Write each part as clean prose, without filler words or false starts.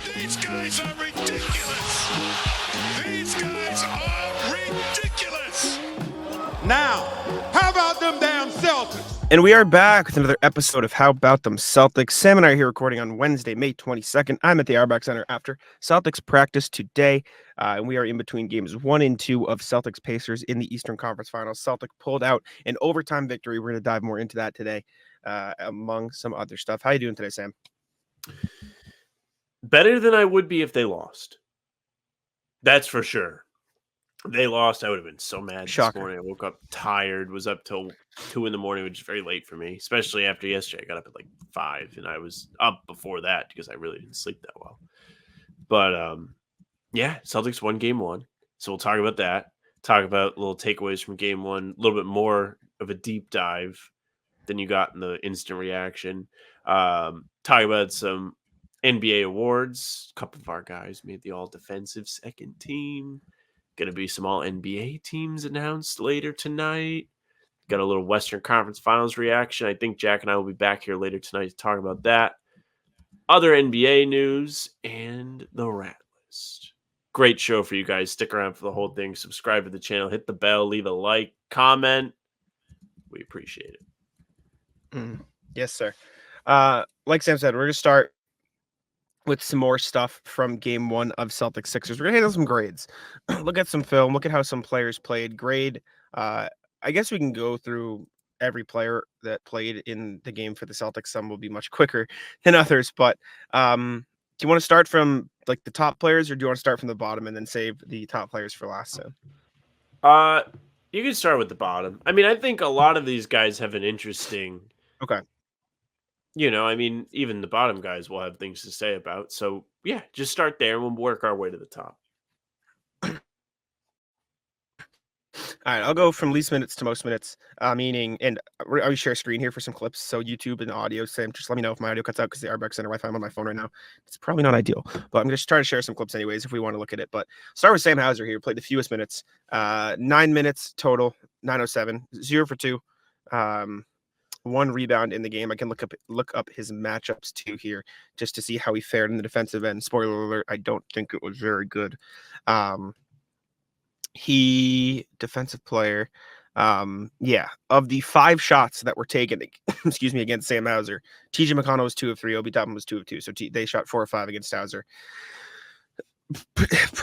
These guys are ridiculous. These guys are ridiculous. Now, how about them damn Celtics? And we are back with another episode of How About Them Celtics. Sam and I are here recording on Wednesday, May 22nd. I'm at the Auerbach Center after Celtics practice today. And we are in between games 1 and 2 of Celtics-Pacers in the Eastern Conference Finals. Celtic pulled out an overtime victory. We're going to dive more into that today, among some other stuff. How you doing today, Sam? Better than I would be if they lost. That's for sure. If they lost, I would have been so mad Shocker. this morning. I woke up tired, was up till 2 a.m, which is very late for me, especially after yesterday. I got up at like 5, and I was up before that because I really didn't sleep that well. But, yeah, Celtics won game 1. So we'll talk about that. Talk about little takeaways from game 1, a little bit more of a deep dive than you got in the instant reaction. Talk about some NBA awards. A couple of our guys made the all-defensive second team. Going to be some all-NBA teams announced later tonight. Got a little Western Conference Finals reaction. I think Jack and I will be back here later tonight to talk about that. Other NBA news and the Rat List. Great show for you guys. Stick around for the whole thing. Subscribe to the channel. Hit the bell. Leave a like. Comment. We appreciate it. Yes, sir. Like Sam said, we're going to start with some more stuff from game 1 of Celtics-Sixers. We're going to handle some grades. Look at some film. Look at how some players played. Grade. I guess we can go through every player that played in the game for the Celtics. Some will be much quicker than others. But do you want to start from like the top players, or do you want to start from the bottom and then save the top players for last? So, you can start with the bottom. I mean, I think a lot of these guys have an interesting. Okay. I mean, even the bottom guys will have things to say about. So, yeah, just start there and we'll work our way to the top. All right, I'll go from least minutes to most minutes, meaning, and I'll share a screen here for some clips. So YouTube and audio, Sam, just let me know if my audio cuts out because the Auerbach Center Wi-Fi, I'm on my phone right now. It's probably not ideal, but I'm going to try to share some clips anyways if we want to look at it. But start with Sam Hauser here, played the fewest minutes, 9 minutes total, 9:07, 0 for 2. 1 rebound in the game. I can look up his matchups too here just to see how he fared in the defensive end. Spoiler alert, I don't think it was very good. He defensive player. Of the 5 shots that were taken, against Sam Hauser, TJ McConnell was 2 of 3, Obi Toppin was 2 of 2. So they shot 4 or 5 against Hauser.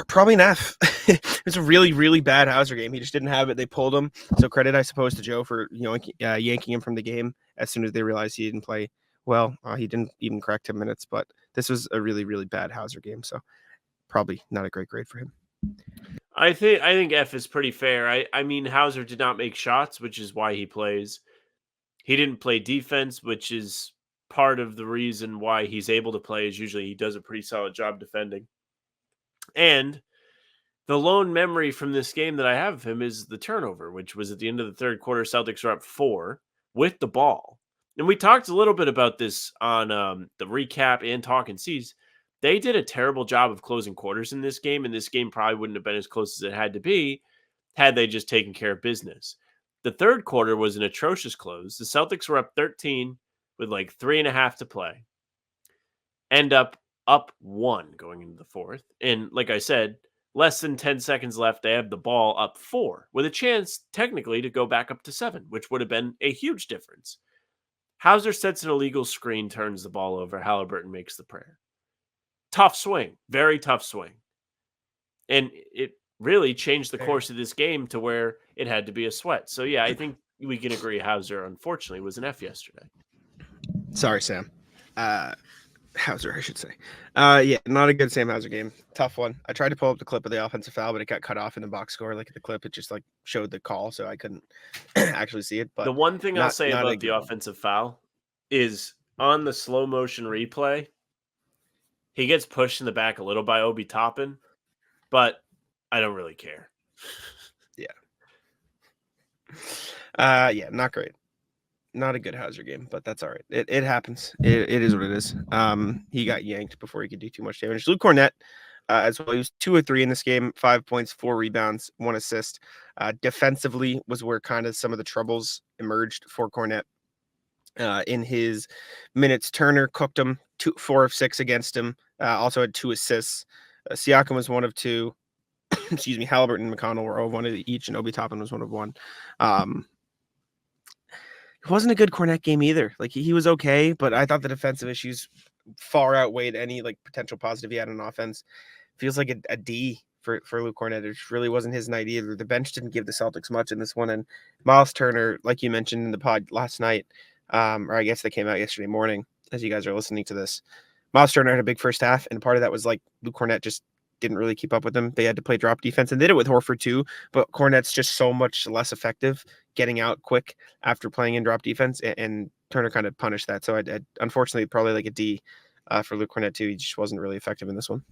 Probably an F. It was a really, really bad Hauser game. He just didn't have it. They pulled him. So credit, I suppose, to Joe for yanking him from the game as soon as they realized he didn't play well. He didn't even crack 10 minutes, but this was a really, really bad Hauser game. So probably not a great grade for him. I think F is pretty fair. I mean, Hauser did not make shots, which is why he plays. He didn't play defense, which is part of the reason why he's able to play. Is usually he does a pretty solid job defending. And the lone memory from this game that I have of him is the turnover, which was at the end of the third quarter. Celtics are up 4 with the ball. And we talked a little bit about this on the recap and Talking Seas. They did a terrible job of closing quarters in this game, and this game probably wouldn't have been as close as it had to be had they just taken care of business. The third quarter was an atrocious close. The Celtics were up 13 with like 3.5 to play. End up 1 going into the fourth. And like I said, less than 10 seconds left. They have the ball up 4 with a chance technically to go back up to 7, which would have been a huge difference. Hauser sets an illegal screen, turns the ball over. Halliburton makes the prayer. Tough swing, very tough swing. And it really changed the course of this game to where it had to be a sweat. So, yeah, I think we can agree Hauser, unfortunately, was an F yesterday. Sorry, Sam. Hauser, I should say. Not a good Sam Hauser game. Tough one. I tried to pull up the clip of the offensive foul, but it got cut off in the box score. Like the clip, it just like showed the call, so I couldn't actually see it. But the one thing I'll say about the offensive foul is on the slow motion replay, he gets pushed in the back a little by Obi Toppin, but I don't really care. Not great. Not a good Hauser game, but that's all right. It happens. It is what it is. He got yanked before he could do too much damage. Luke Cornett, as well, he was 2 of 3 in this game, 5 points, 4 rebounds, 1 assist. Defensively was where kind of some of the troubles emerged for Cornett. In his minutes, Turner cooked him 4 of 6 against him. Also had 2 assists. Siakam was 1 of 2. Excuse me. Halliburton and McConnell were 0 of 1 each, and Obi Toppin was 1 of 1. It wasn't a good Cornet game either. Like he was okay, but I thought the defensive issues far outweighed any like potential positive he had on offense. Feels like a D for Luke Cornet. It really wasn't his night either. The bench didn't give the Celtics much in this one, and Miles Turner, like you mentioned in the pod last night, or I guess they came out yesterday morning as you guys are listening to this. Miles Turner had a big first half, and part of that was like Luke Cornet just didn't really keep up with them. They had to play drop defense, and they did it with Horford too, but Cornet's just so much less effective getting out quick after playing in drop defense, and Turner kind of punished that. So I unfortunately probably like a D for Luke Cornet too. He just wasn't really effective in this one.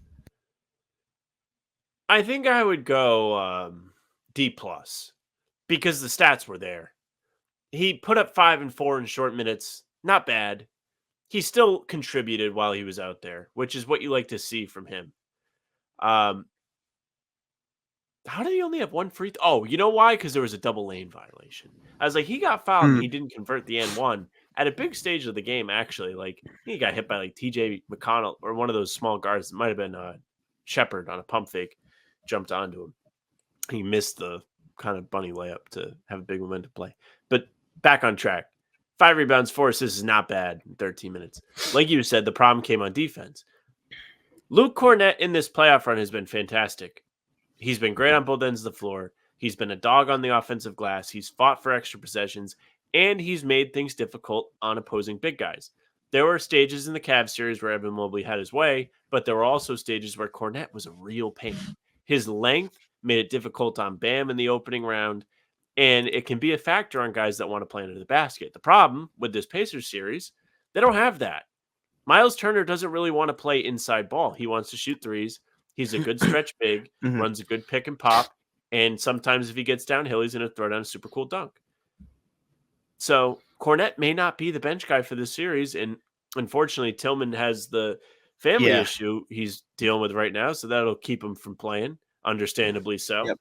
I think I would go D plus because the stats were there. He put up 5 and 4 in short minutes. Not bad. He still contributed while he was out there, which is what you like to see from him. How did he only have 1 free throw? Oh, you know why? Because there was a double lane violation. I was like, he got fouled and he didn't convert the N1 at a big stage of the game, actually. Like, he got hit by like TJ McConnell or one of those small guards. It might have been Shepard on a pump fake, jumped onto him. He missed the kind of bunny layup to have a big momentum play. But back on track. 5 rebounds, 4 assists is not bad in 13 minutes. Like you said, the problem came on defense. Luke Cornet in this playoff run has been fantastic. He's been great on both ends of the floor. He's been a dog on the offensive glass. He's fought for extra possessions, and he's made things difficult on opposing big guys. There were stages in the Cavs series where Evan Mobley had his way, but there were also stages where Cornet was a real pain. His length made it difficult on Bam in the opening round, and it can be a factor on guys that want to play under the basket. The problem with this Pacers series, they don't have that. Miles Turner doesn't really want to play inside ball. He wants to shoot threes. He's a good stretch big, runs a good pick and pop, and sometimes if he gets downhill, he's going to throw down a super cool dunk. So Cornet may not be the bench guy for this series, and unfortunately, Tillman has the family issue he's dealing with right now, so that'll keep him from playing, understandably so. Yep.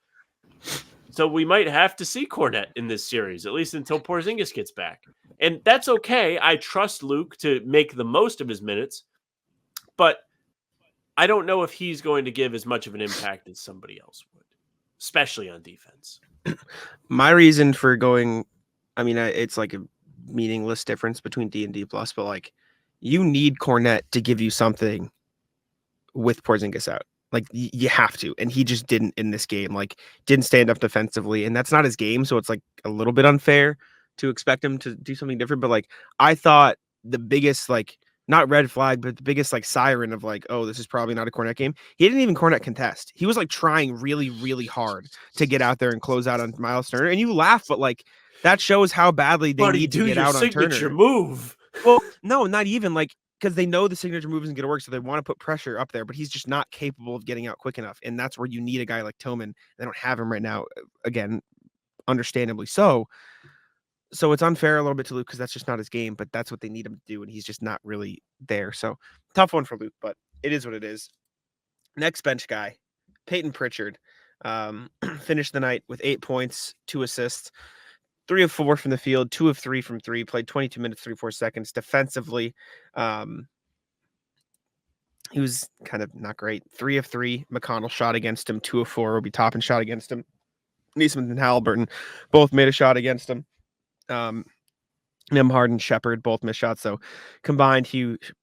So we might have to see Cornet in this series, at least until Porzingis gets back. And that's okay. I trust Luke to make the most of his minutes, but I don't know if he's going to give as much of an impact as somebody else would, especially on defense. My reason for going, I mean, it's like a meaningless difference between D and D plus, but like you need Cornet to give you something with Porzingis out. Like you have to, and he just didn't in this game. Like didn't stand up defensively, and that's not his game. So it's like a little bit unfair to expect him to do something different. But like I thought the biggest like not red flag, but the biggest like siren of like, oh, this is probably not a Cornet game. He didn't even Cornet contest. He was like trying really, really hard to get out there and close out on Miles Turner. And you laugh, but like that shows how badly they need to get out on Turner. Signature move. Well, no, not even like. Because they know the signature move isn't going to work, so they want to put pressure up there, but he's just not capable of getting out quick enough. And that's where you need a guy like Tillman. They don't have him right now, again, understandably so. So it's unfair a little bit to Luke because that's just not his game, but that's what they need him to do, and he's just not really there. So tough one for Luke, but it is what it is. Next bench guy, Peyton Pritchard, finished the night with 8 points, 2 assists. 3 of 4 from the field, 2 of 3 from 3, played 22 minutes, 34 seconds. Defensively, he was kind of not great. 3 of 3, McConnell shot against him. 2 of 4, Obi Toppin shot against him. Neesmith and Halliburton both made a shot against him. Nembhard and Shepard both missed shots. So combined,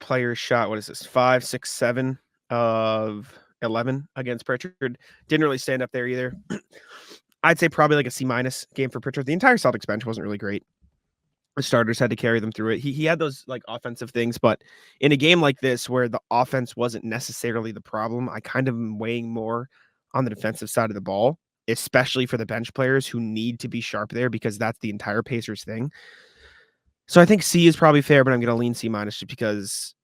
players shot, 5, 6, 7 of 11 against Pritchard. Didn't really stand up there either. I'd say probably like a C- game for Pritchard. The entire Celtics bench wasn't really great. The starters had to carry them through it. He had those like offensive things, but in a game like this where the offense wasn't necessarily the problem, I kind of am weighing more on the defensive side of the ball, especially for the bench players who need to be sharp there because that's the entire Pacers thing. So I think C is probably fair, but I'm going to lean C- just because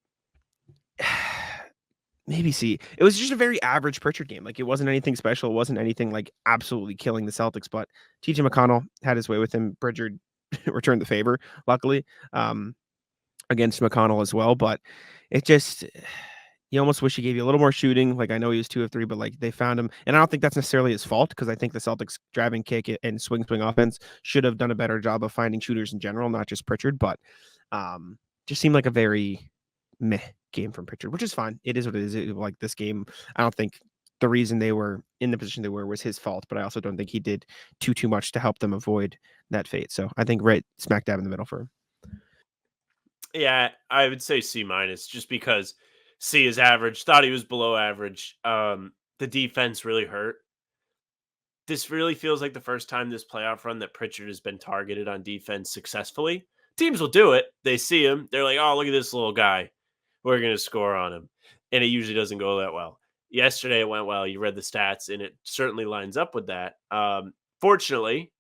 maybe C. It was just a very average Pritchard game. Like it wasn't anything special. It wasn't anything like absolutely killing the Celtics, but TJ McConnell had his way with him. Pritchard returned the favor, luckily, against McConnell as well. But it just, you almost wish he gave you a little more shooting. Like I know he was 2 of 3, but like they found him. And I don't think that's necessarily his fault because I think the Celtics driving kick and swing offense should have done a better job of finding shooters in general, not just Pritchard, but just seemed like a very meh game from Pritchard, which is fine. It is what it is. Like this game, I don't think the reason they were in the position they were was his fault, but I also don't think he did too much to help them avoid that fate. So I think right smack dab in the middle for him. Yeah, I would say C minus just because C is average. Thought he was below average. The defense really hurt. This really feels like the first time this playoff run that Pritchard has been targeted on defense successfully. Teams will do it. They see him. They're like, oh, look at this little guy. We're going to score on him. And it usually doesn't go that well. Yesterday it went well. You read the stats, and it certainly lines up with that. Fortunately,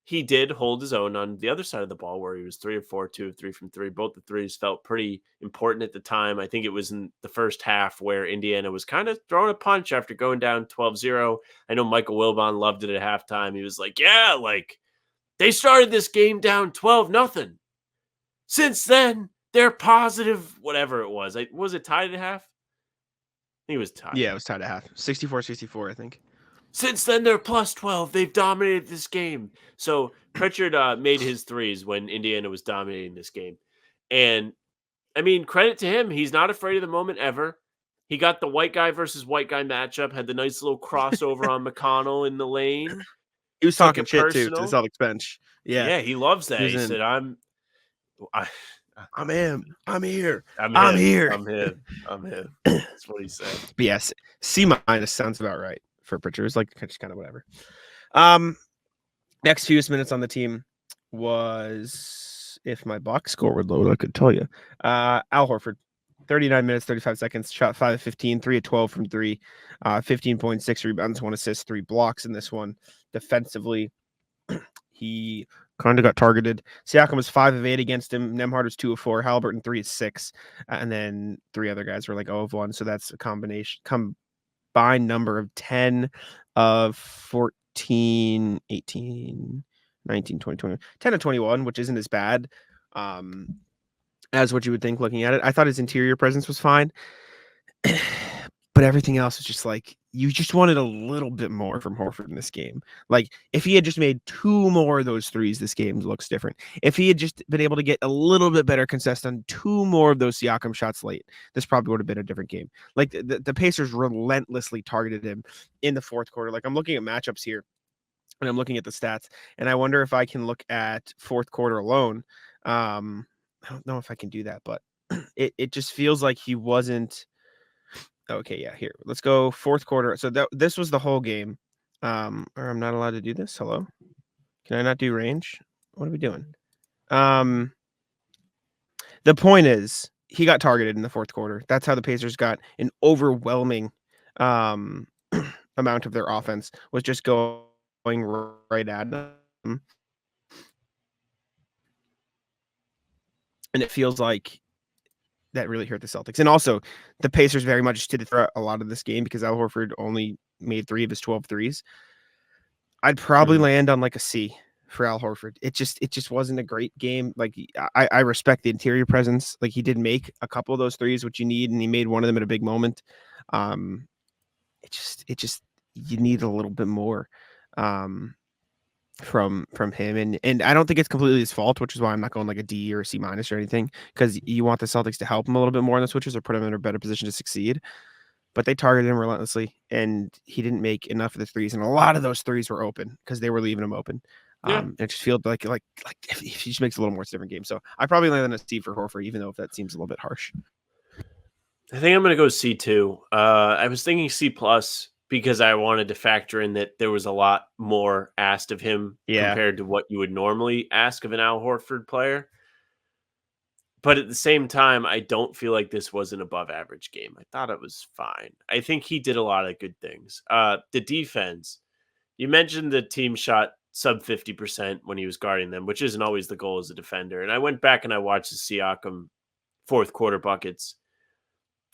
he did hold his own on the other side of the ball where he was 3 of 4, 2 of 3 from 3. Both the threes felt pretty important at the time. I think it was in the first half where Indiana was kind of throwing a punch after going down 12-0. I know Michael Wilbon loved it at halftime. He was like, yeah, like they started this game down 12-0. Since then, they're positive, whatever it was. Was it tied at half? I think it was tied. Yeah, it was tied at half. 64-64, I think. Since then, they're plus 12. They've dominated this game. So Pritchard made his threes when Indiana was dominating this game. And, I mean, credit to him. He's not afraid of the moment ever. He got the white guy versus white guy matchup, had the nice little crossover on McConnell in the lane. He was Took talking it shit, too, to the personal. Celtics bench. Yeah. Yeah, he loves that. He in. said, I'm him. I'm here. I'm here. I'm him. I'm him. That's what he said. But yes, C minus sounds about right for Pritchard. It's like just kind of whatever. Next fewest minutes on the team was, if my box score would load, I could tell you. Al Horford, 39 minutes, 35 seconds, shot 5 of 15, 3 of 12 from 3, 15.6 rebounds, 1 assist, 3 blocks in this one. Defensively, he kind of got targeted. Siakam was 5 of 8 against him. Nembhard was 2 of 4. Halliburton 3 of 6. And then 3 other guys were like 0 of 1. So that's a combined number of 10 of 14, 18, 19, 20, 21. 10 of 21, which isn't as bad as what you would think looking at it. I thought his interior presence was fine. But everything else is just like, you just wanted a little bit more from Horford in this game. Like, if he had just made 2 more of those threes, this game looks different. If he had just been able to get a little bit better contest on 2 more of those Siakam shots late, this probably would have been a different game. Like, the Pacers relentlessly targeted him in the fourth quarter. Like, I'm looking at matchups here, and I'm looking at the stats, and I wonder if I can look at fourth quarter alone. I don't know if I can do that, but it just feels like he wasn't. Okay, yeah, here. Let's go fourth quarter. So this was the whole game. Or I'm not allowed to do this. Hello? Can I not do range? What are we doing? The point is, he got targeted in the fourth quarter. That's how the Pacers got an overwhelming amount of their offense, was just going right at them. And it feels like that really hurt the Celtics. And also, the Pacers very much did throw a lot of this game because Al Horford only made 3 of his 12 threes. I'd probably land on like a C for Al Horford. It just wasn't a great game. Like, I respect the interior presence. Like, he did make a couple of those threes, which you need, and he made one of them at a big moment. It just you need a little bit more from him, and I don't think it's completely his fault, which is why I'm not going like a D or a C minus or anything, because you want the Celtics to help him a little bit more on the switches or put him in a better position to succeed. But they targeted him relentlessly, and he didn't make enough of the threes, and a lot of those threes were open because they were leaving him open. Yeah. It just feels like if he just makes a little more, it's a different game. So I probably land on a C for Horford, even though if that seems a little bit harsh. I think I'm going to go C2. I was thinking C plus because I wanted to factor in that there was a lot more asked of him compared to what you would normally ask of an Al Horford player. But at the same time, I don't feel like this was an above average game. I thought it was fine. I think he did a lot of good things. The defense, you mentioned the team shot sub 50% when he was guarding them, which isn't always the goal as a defender. And I went back and I watched the Siakam fourth quarter buckets.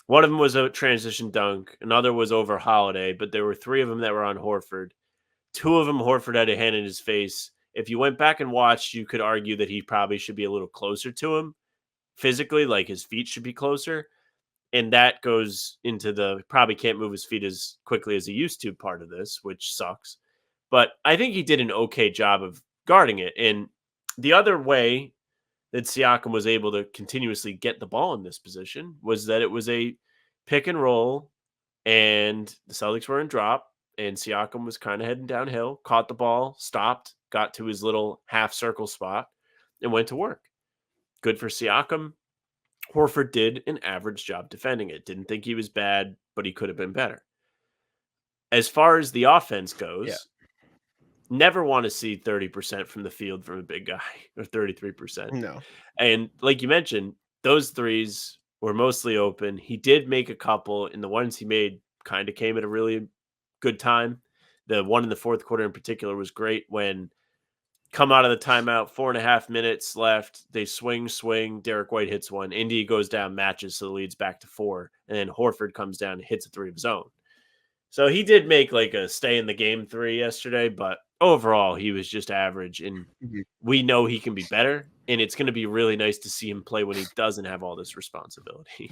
One of them was a transition dunk. Another was over Holiday, but there were 3 of them that were on Horford. 2 of them, Horford had a hand in his face. If you went back and watched, you could argue that he probably should be a little closer to him physically, like his feet should be closer. And that goes into the probably can't move his feet as quickly as he used to part of this, which sucks. But I think he did an okay job of guarding it. And the other way that Siakam was able to continuously get the ball in this position was that it was a pick and roll, and the Celtics were in drop, and Siakam was kind of heading downhill, caught the ball, stopped, got to his little half circle spot, and went to work. Good for Siakam. Horford did an average job defending it. Didn't think he was bad, but he could have been better. As far as the offense goes, never want to see 30% from the field from a big guy, or 33%. No. And like you mentioned, those threes were mostly open. He did make a couple, and the ones he made kind of came at a really good time. The one in the fourth quarter in particular was great when come out of the timeout, 4.5 minutes left. They swing. Derek White hits one. Indy goes down, matches, so the lead's back to 4. And then Horford comes down and hits a 3 of his own. So he did make like a stay in the game 3 yesterday, but overall he was just average. And we know he can be better. And it's going to be really nice to see him play when he doesn't have all this responsibility.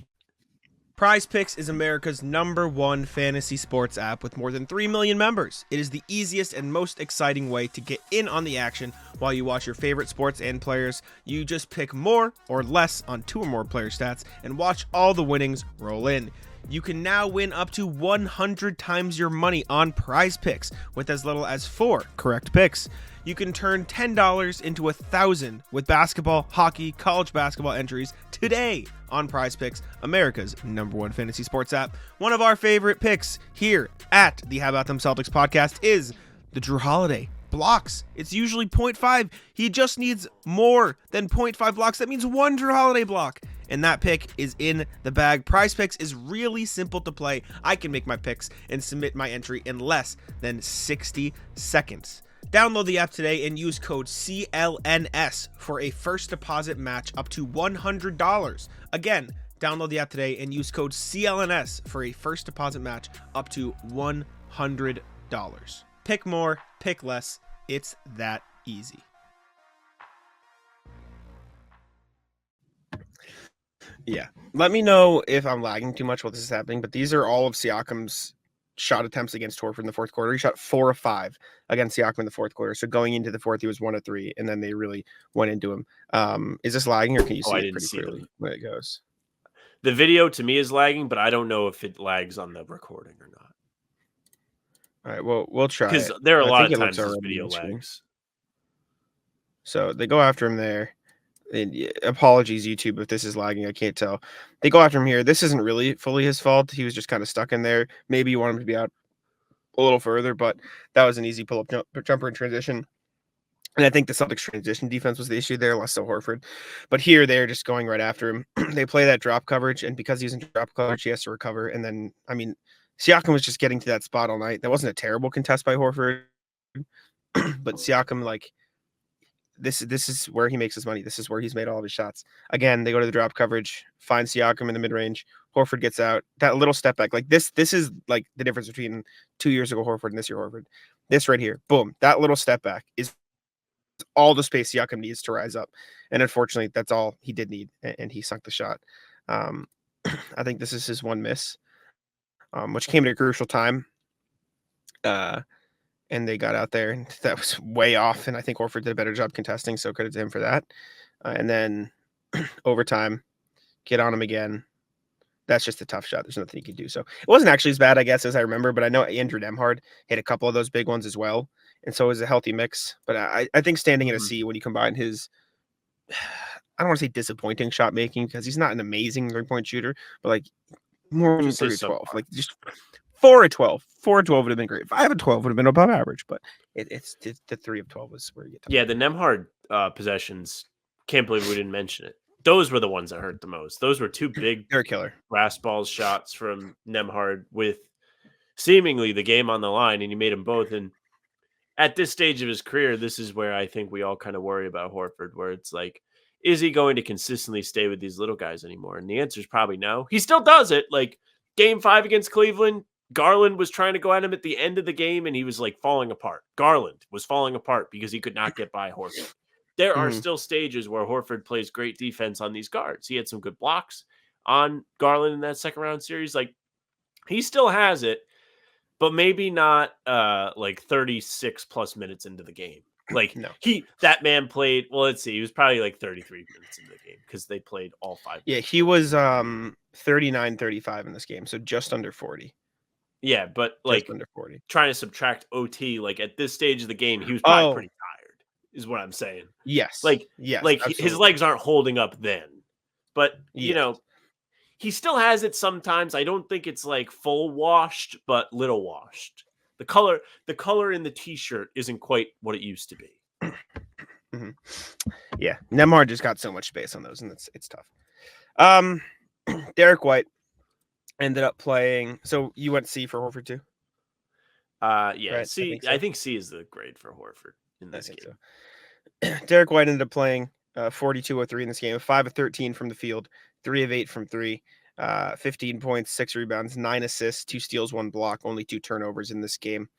Prize Picks is America's #1 fantasy sports app with more than 3 million members. It is the easiest and most exciting way to get in on the action while you watch your favorite sports and players. You just pick more or less on 2 or more player stats and watch all the winnings roll in. You can now win up to 100 times your money on Prize Picks with as little as 4 correct picks. You can turn $10 into $1,000 with basketball, hockey, college basketball entries today on Prize Picks, America's #1 fantasy sports app. One of our favorite picks here at the How About Them Celtics podcast is the Drew Holiday blocks. It's usually 0.5. He just needs more than 0.5 blocks. That means 1 Drew Holiday block. And that pick is in the bag. Prize Picks is really simple to play. I can make my picks and submit my entry in less than 60 seconds. Download the app today and use code CLNS for a first deposit match up to $100. Again, download the app today and use code CLNS for a first deposit match up to $100. Pick more, pick less. It's that easy. Yeah. Let me know if I'm lagging too much while this is happening, but these are all of Siakam's shot attempts against Horford in the fourth quarter. He shot 4 of 5 against Siakam in the fourth quarter. So going into the fourth, he was 1 of 3, and then they really went into him. Is this lagging, or can you see it pretty clearly where it goes? The video to me is lagging, but I don't know if it lags on the recording or not. All right, well, we'll try because it. there are a I lot think of it times looks this already video on screen. lags. So they go after him there. And apologies, YouTube, if this is lagging. I can't tell. They go after him here. This isn't really fully his fault. He was just kind of stuck in there. Maybe you want him to be out a little further, but that was an easy pull-up jumper in transition. And I think the Celtics transition defense was the issue there, less so Horford. But here, they're just going right after him. They play that drop coverage, and because he's in drop coverage, he has to recover. And then, I mean, Siakam was just getting to that spot all night. That wasn't a terrible contest by Horford, but Siakam, like, this is where he makes his money. This is where he's made all of his shots. Again, they go to the drop coverage, find Siakam in the mid-range. Horford gets out. That little step back, like this is like the difference between 2 years ago Horford and this year Horford. This right here, boom, that little step back is all the space Siakam needs to rise up. And unfortunately, that's all he did need, and he sunk the shot. I think this is his one miss, which came at a crucial time. And they got out there, and that was way off. And I think Horford did a better job contesting, so credit to him for that. And then overtime, get on him again. That's just a tough shot. There's nothing you can do. So it wasn't actually as bad, I guess, as I remember. But I know Andrew Nembhard hit a couple of those big ones as well, and so it was a healthy mix. But I think standing at a C when you combine his, I don't want to say disappointing shot making because he's not an amazing 3-point shooter, but like more than 3 or 12, like just 4 of 12. 4 of 12 would have been great. 5 of 12 would have been above average, but it's the 3 of 12 was where you get to. Yeah, the Nembhard possessions, can't believe we didn't mention it. Those were the ones that hurt the most. Those were 2 big They're a killer. grass balls shots from Nembhard with seemingly the game on the line, and he made them both. And at this stage of his career, this is where I think we all kind of worry about Horford, where it's like, is he going to consistently stay with these little guys anymore? And the answer is probably no. He still does it. Like game 5 against Cleveland, Garland was trying to go at him at the end of the game, and he was like falling apart. Garland was falling apart because he could not get by Horford. There are still stages where Horford plays great defense on these guards. He had some good blocks on Garland in that second round series. Like, he still has it, but maybe not like 36 plus minutes into the game. Like No. that man played. Well, let's see. He was probably like 33 minutes into the game because they played all 5 Yeah, minutes. he was 39-35 in this game, so just under 40. Yeah, but Just like under 40. trying to subtract OT, like at this stage of the game, he was probably Oh, pretty tired. Is what I'm saying. yes. Like Yes, his absolutely. legs aren't holding up then, but Yes. he still has it sometimes. I don't think it's like full washed, but little washed. The color in the t-shirt isn't quite what it used to be. Mhm. Yeah, Nemhard just got so much space on those, and it's tough. Derek White ended up playing. So you went C for Horford too, Yeah, right? I C. think so. I think C is the grade for Horford in I this think game. so. Derek White ended up playing 42 of 3 in this game, 5 of 13 from the field, 3 of 8 from 3, 15 points, 6 rebounds, 9 assists, 2 steals, 1 block, only 2 turnovers in this game.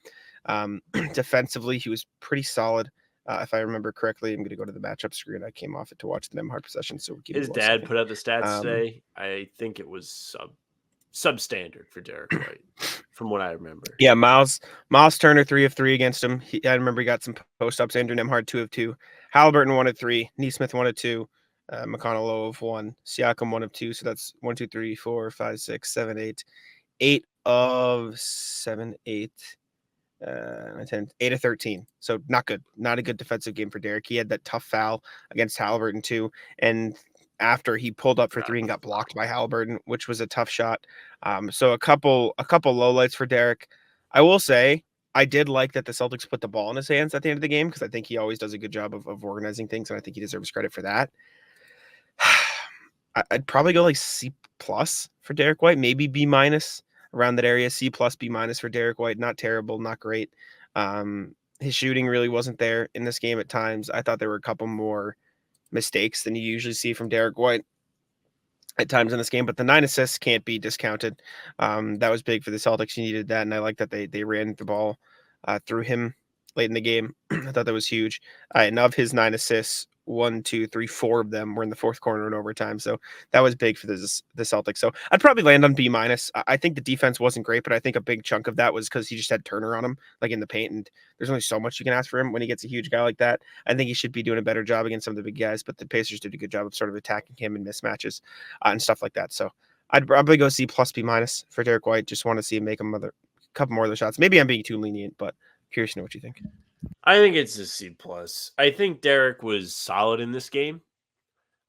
Defensively, he was pretty solid. If I remember correctly, I'm going to go to the matchup screen. I came off it to watch the Nemhard possession, so give me His 1 dad second. put out the stats Um, today. I think it was substandard for Derek White, from what I remember. Yeah, Miles Turner 3 of 3 against him. I remember he got some post ups. Andrew Nemhard 2 of 2. Halliburton 1 of 3. Neesmith 1 of 2. McConnell 0 of 1. Siakam 1 of 2. So that's 1, 2, 3, 4, 5, 6, 7, 8. 8 of 7, 8. 10, 8 of 13. So not good. Not a good defensive game for Derek. He had that tough foul against Halliburton too. And after he pulled up for 3 and got blocked by Halliburton, which was a tough shot. So a couple lowlights for Derek. I will say I did like that the Celtics put the ball in his hands at the end of the game because I think he always does a good job of organizing things, and I think he deserves credit for that. I'd probably go like C plus for Derek White, maybe B minus around that area. C plus, B minus for Derek White. Not terrible, not great. His shooting really wasn't there in this game at times. I thought there were a couple more mistakes than you usually see from Derek White at times in this game, but the 9 assists can't be discounted. That was big for the Celtics. You needed that, and I like that they ran the ball through him late in the game. I thought that was huge. And of his 9 assists, 1, 2, 3, 4 of them were in the fourth quarter and overtime. So that was big for the Celtics. So I'd probably land on B minus. I think the defense wasn't great, but I think a big chunk of that was because he just had Turner on him, like in the paint, and there's only so much you can ask for him when he gets a huge guy like that. I think he should be doing a better job against some of the big guys, but the Pacers did a good job of sort of attacking him in mismatches and stuff like that. So I'd probably go C plus, B minus for Derek White. Just want to see him make a couple more of those shots. Maybe I'm being too lenient, but curious to know what you think. I think it's a C plus. I think Derek was solid in this game.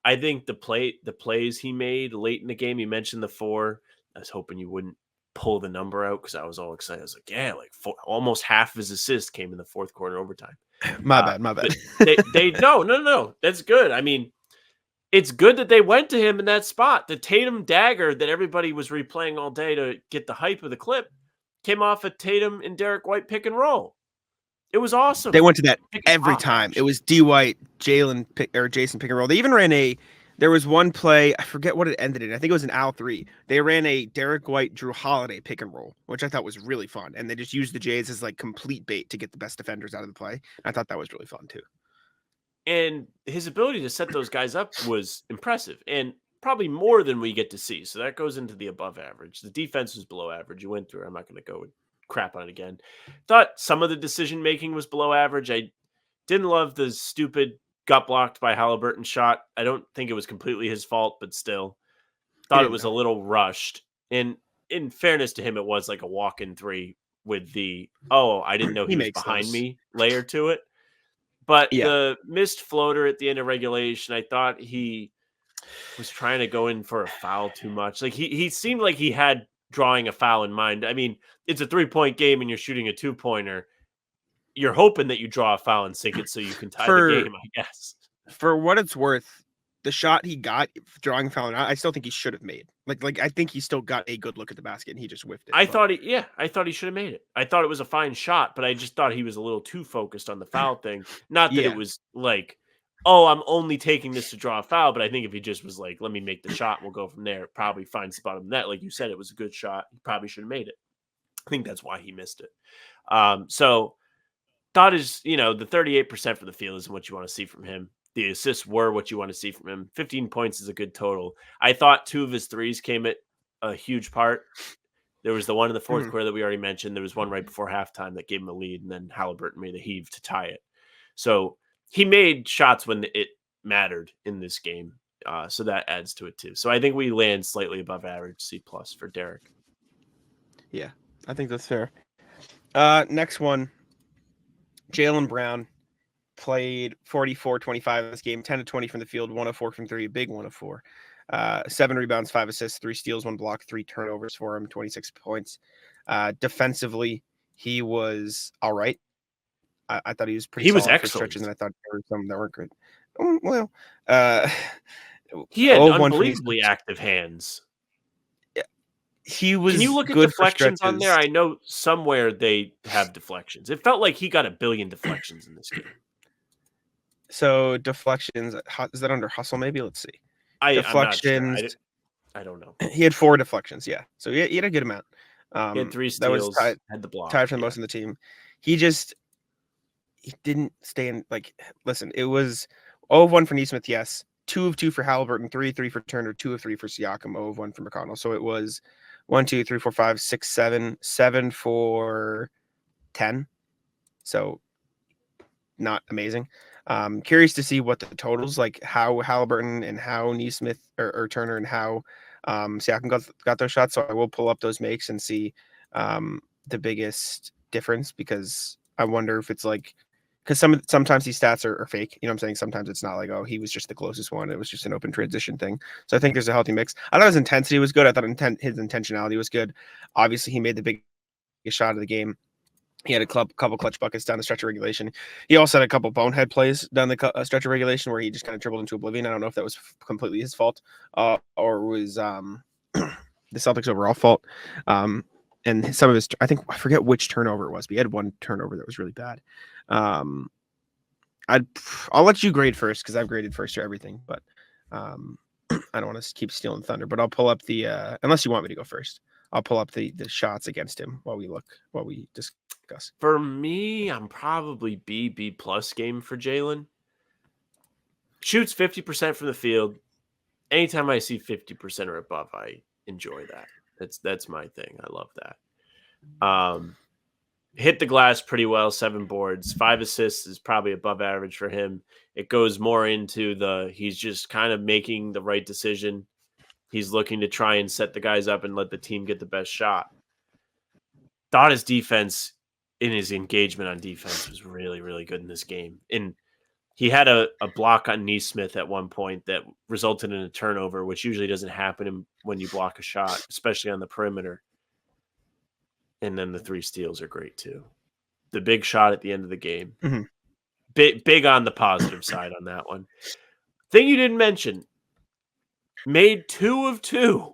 I think the plays he made late in the game. You mentioned the 4. I was hoping you wouldn't pull the number out because I was all excited. I was like, yeah, like almost half of his assists came in the fourth quarter overtime. My bad. They no. That's good. I mean, it's good that they went to him in that spot. The Tatum dagger that everybody was replaying all day to get the hype of the clip came off a Tatum and Derek White pick and roll. It was awesome. They went to that every time. It was D White, Jason pick and roll. They even ran there was one play, I forget what it ended in. I think it was an Al 3. They ran a Derek White, Drew Holiday pick and roll, which I thought was really fun. And they just used the Jays as like complete bait to get the best defenders out of the play. I thought that was really fun too. And his ability to set those guys up was impressive and probably more than we get to see. So that goes into the above average. The defense was below average. You went through. I'm not going to go with crap on it again. Thought some of the decision making was below average. I didn't love the stupid got blocked by Halliburton shot. I don't think it was completely his fault, but still thought it was a little rushed. And in fairness to him, it was like a walk-in 3 with the, I didn't know he was behind me layer to it. But the missed floater at the end of regulation, I thought he was trying to go in for a foul too much. Like he seemed like he had drawing a foul in mind. I mean, it's a 3-point game and you're shooting a 2-pointer. You're hoping that you draw a foul and sink it so you can tie the game, I guess. For what it's worth, the shot he got drawing foul, I still think he should have made. Like I think he still got a good look at the basket and he just whiffed it. I thought he should have made it. I thought it was a fine shot, but I just thought he was a little too focused on the foul thing. Not that it was like, I'm only taking this to draw a foul, but I think if he just was like, let me make the shot, we'll go from there. It probably finds the bottom of the net. Like you said, it was a good shot. He probably should have made it. I think that's why he missed it. So thought is, the 38% for the field isn't what you want to see from him. The assists were what you want to see from him. 15 points is a good total. I thought 2 of his threes came at a huge part. There was the one in the fourth quarter that we already mentioned. There was one right before halftime that gave him a lead, and then Halliburton made a heave to tie it. So he made shots when it mattered in this game. So that adds to it too. So I think we land slightly above average, C+ for Derek. Yeah, I think that's fair. Next one, Jalen Brown played 44-25 in this game, 10 to 20 from the field, 1 of 4 from 3, big 1 of 4. 7 rebounds, 5 assists, 3 steals, 1 block, 3 turnovers for him, 26 points. Defensively, he was all right. I thought he was pretty solid for stretches, and I thought there were some that weren't good. Well, he had 0 of 1 unbelievably active hands. He was Can you look at good deflections for on there? I know somewhere they have deflections. It felt like he got a billion deflections in this game. So deflections, is that under hustle? Maybe let's see. Deflections. I'm not sure. I don't know. He had 4 deflections. Yeah, so he had a good amount. He had 3 steals. That was had the block. Tied for the most of the team. He didn't stay in. Like, listen, it was 0 of 1 for Nesmith. Yes, 2 of 2 for Halliburton, 3 for Turner, 2 of 3 for Siakam, 0 of 1 for McConnell. So it was 1, 2, 3, 4, 5, 6, 7 for 10. So not amazing. Curious to see what the totals, like how Halliburton and how Nesmith or Turner and how Siakam got those shots. So I will pull up those makes and see the biggest difference, because I wonder if it's like, because sometimes these stats are fake. You know what I'm saying? Sometimes it's not like, oh, he was just the closest one. It was just an open transition thing. So I think there's a healthy mix. I thought his intensity was good. I thought his intentionality was good. Obviously, he made the biggest shot of the game. He had a couple clutch buckets down the stretch of regulation. He also had a couple bonehead plays down the stretch of regulation where he just kind of dribbled into oblivion. I don't know if that was completely his fault or was the Celtics' overall fault. And some of his, I forget which turnover it was, but he had 1 turnover that was really bad. I'll let you grade first, because I've graded first for everything, but I don't want to keep stealing thunder. But I'll pull up the unless you want me to go first, I'll pull up the shots against him while we discuss. For me, I'm probably B+ game for Jalen. Shoots 50% from the field. Anytime I see 50% or above, I enjoy that. That's my thing. I love that. Hit the glass pretty well, 7 boards, 5 assists is probably above average for him. It goes more into he's just kind of making the right decision. He's looking to try and set the guys up and let the team get the best shot. Thought his defense in his engagement on defense was really, really good in this game. And he had a block on Nesmith at one point that resulted in a turnover, which usually doesn't happen when you block a shot, especially on the perimeter. And then the 3 steals are great too. The big shot at the end of the game. Mm-hmm. Big on the positive side on that one. Thing you didn't mention, made 2 of 2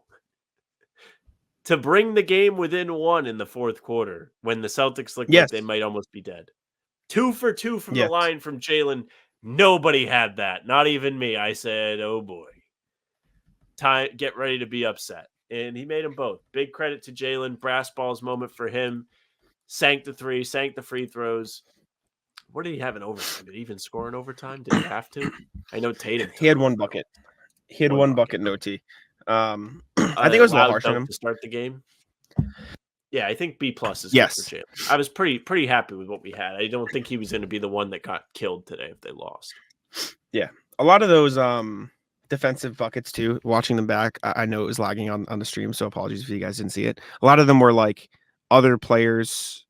to bring the game within 1 in the 4th quarter when the Celtics looked like they might almost be dead. 2 for 2 from the line from Jalen. Nobody had that. Not even me. I said, oh boy. Get ready to be upset. And he made them both. Big credit to Jalen. Brass balls moment for him. Sank the 3, sank the free throws. What did he have in overtime? Did he even score in overtime? Did he have to? I know Tatum. He had 1 bucket. He had 1 bucket in OT. I think it was a little harsh on him to start the game. Yeah, I think B+ is good for Jalen. I was pretty happy with what we had. I don't think he was going to be the one that got killed today if they lost. Yeah, a lot of those defensive buckets too. Watching them back, I know it was lagging on the stream, so apologies if you guys didn't see it. A lot of them were like other players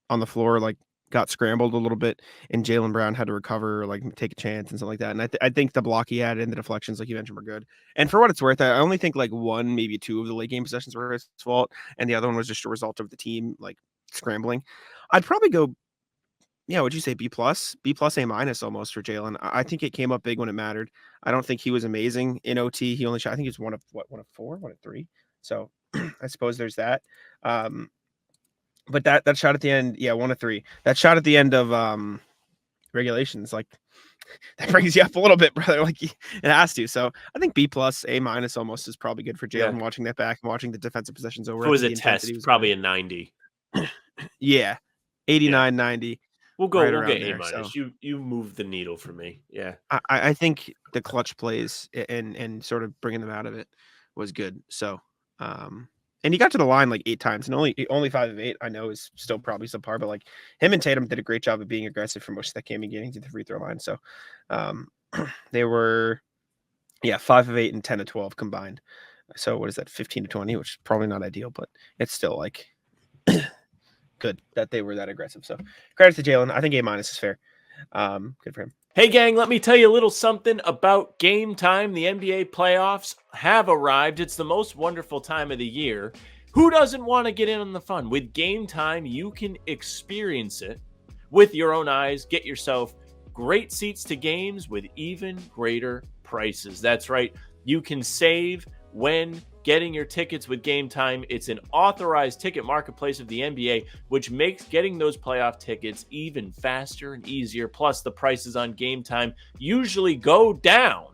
on the floor, like got scrambled a little bit, and Jalen Brown had to recover, like take a chance and something like that. And I think the block he had and the deflections, like you mentioned, were good. And for what it's worth, I only think like 1, maybe 2 of the late game possessions were his fault, and the other one was just a result of the team like scrambling. I'd probably go, would you say B+, A- almost for Jalen? I think it came up big when it mattered. I don't think he was amazing in OT. He only shot, I think he was 1 of 4, 1 of 3. So I suppose there's that. But that shot at the end, 1 of 3. That shot at the end of regulations, like that brings you up a little bit, brother. Like it has to. So I think B+, A- almost is probably good for Jalen. Watching that back and watching the defensive possessions over. If it was a test, probably a 90. Yeah, 89, 90. We'll get A-. So. You move the needle for me. Yeah. I think the clutch plays and sort of bringing them out of it was good. So And he got to the line like 8 times, and only 5 of 8. I know is still probably subpar, but like him and Tatum did a great job of being aggressive for most of that game and getting to the free throw line. So they were 5 of 8 and 10 of 12 combined. So what is that, 15 to 20, which is probably not ideal, but it's still like good that they were that aggressive. So credit to Jalen. I think A- is fair. Good for him. Hey, gang, let me tell you a little something about Game Time. The NBA playoffs have arrived. It's the most wonderful time of the year. Who doesn't want to get in on the fun? With Game Time, you can experience it with your own eyes. Get yourself great seats to games with even greater prices. That's right. You can save when getting your tickets with Game Time. It's an authorized ticket marketplace of the NBA, which makes getting those playoff tickets even faster and easier. Plus, the prices on Game Time usually go down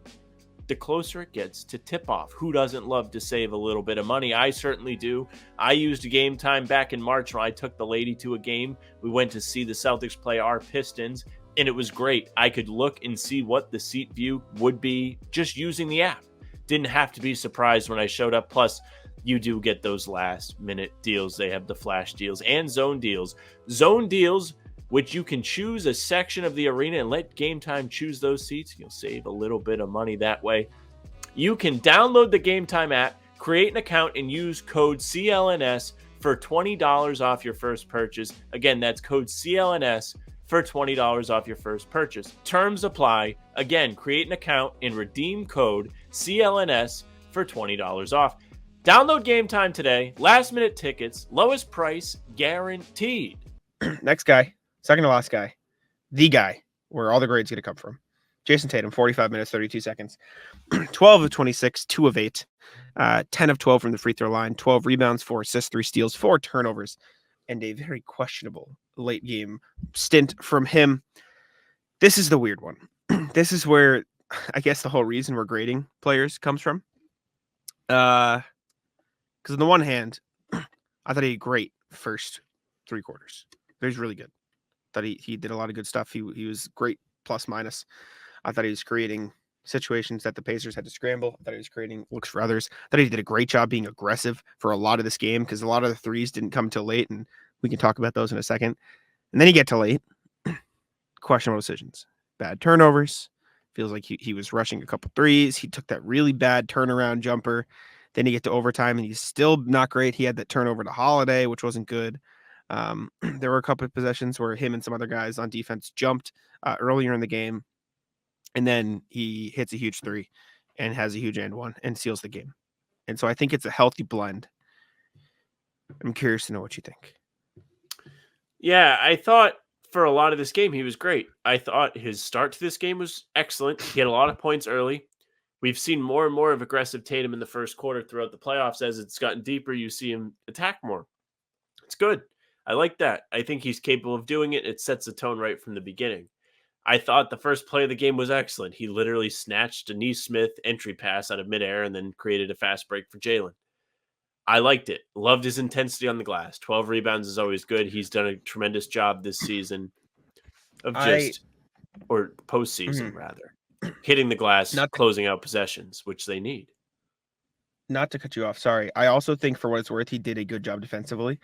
the closer it gets to tip-off. Who doesn't love to save a little bit of money? I certainly do. I used Game Time back in March when I took the lady to a game. We went to see the Celtics play our Pistons, and it was great. I could look and see what the seat view would be just using the app. Didn't have to be surprised when I showed up. Plus, you do get those last-minute deals. They have the flash deals and zone deals. Zone deals, which you can choose a section of the arena and let Game Time choose those seats. You'll save a little bit of money that way. You can download the Game Time app, create an account, and use code CLNS for $20 off your first purchase. Again, that's code CLNS for $20 off your first purchase. Terms apply. Again, create an account and redeem code CLNS for $20 off. Download Game Time today. Last minute tickets, lowest price guaranteed. Next guy, second to last guy, the guy where all the grades going to come from. Jason Tatum, 45 minutes, 32 seconds, 12 of 26, 2 of 8, 10 of 12 from the free throw line, 12 rebounds, 4 assists, 3 steals, 4 turnovers, and a very questionable late game stint from him. This is the weird one. This is where I guess the whole reason we're grading players comes from. Because on the one hand, I thought he had great first 3 quarters. He was really good. Thought he did a lot of good stuff. He was great plus minus. I thought he was creating situations that the Pacers had to scramble. I thought he was creating looks for others. I thought he did a great job being aggressive for a lot of this game because a lot of the threes didn't come till late, and we can talk about those in a second. And then you get to late. Questionable decisions. Bad turnovers. Feels like he was rushing a couple threes. He took that really bad turnaround jumper. Then you get to overtime, and he's still not great. He had that turnover to Holiday, which wasn't good. There were a couple of possessions where him and some other guys on defense jumped earlier in the game, and then he hits a huge 3 and has a huge and one and seals the game. And so I think it's a healthy blend. I'm curious to know what you think. Yeah, I thought for a lot of this game, he was great. I thought his start to this game was excellent. He had a lot of points early. We've seen more and more of aggressive Tatum in the first quarter throughout the playoffs. As it's gotten deeper, you see him attack more. It's good. I like that. I think he's capable of doing it. It sets the tone right from the beginning. I thought the first play of the game was excellent. He literally snatched a Nesmith entry pass out of midair and then created a fast break for Jalen. I liked it. Loved his intensity on the glass. 12 rebounds is always good. He's done a tremendous job this season of postseason rather, hitting the glass, closing out possessions, which they need. Not to cut you off, sorry. I also think for what it's worth, he did a good job defensively.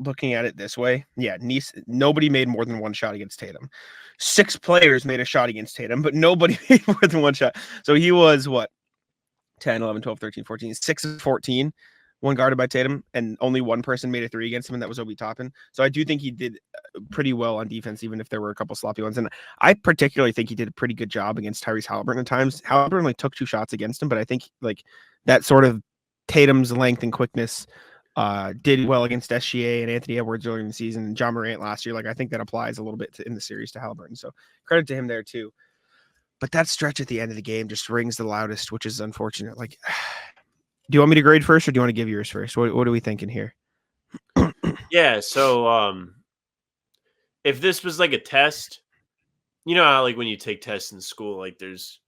Looking at it this way, nobody made more than one shot against Tatum. 6 players made a shot against Tatum, but nobody made more than one shot. So he was 10, 11, 12, 13, 14, 6 of 14, one guarded by Tatum, and only one person made a 3 against him, and that was Obi Toppin. So I do think he did pretty well on defense, even if there were a couple sloppy ones. And I particularly think he did a pretty good job against Tyrese Halliburton at times. Halliburton only took 2 shots against him, but I think like that sort of Tatum's length and quickness did well against SGA and Anthony Edwards earlier in the season and John Morant last year. Like I think that applies a little bit in the series to Halliburton. So credit to him there too. But that stretch at the end of the game just rings the loudest, which is unfortunate. Like, do you want me to grade first or do you want to give yours first? What are we thinking here? Yeah. So, if this was like a test, you know how like when you take tests in school, like there's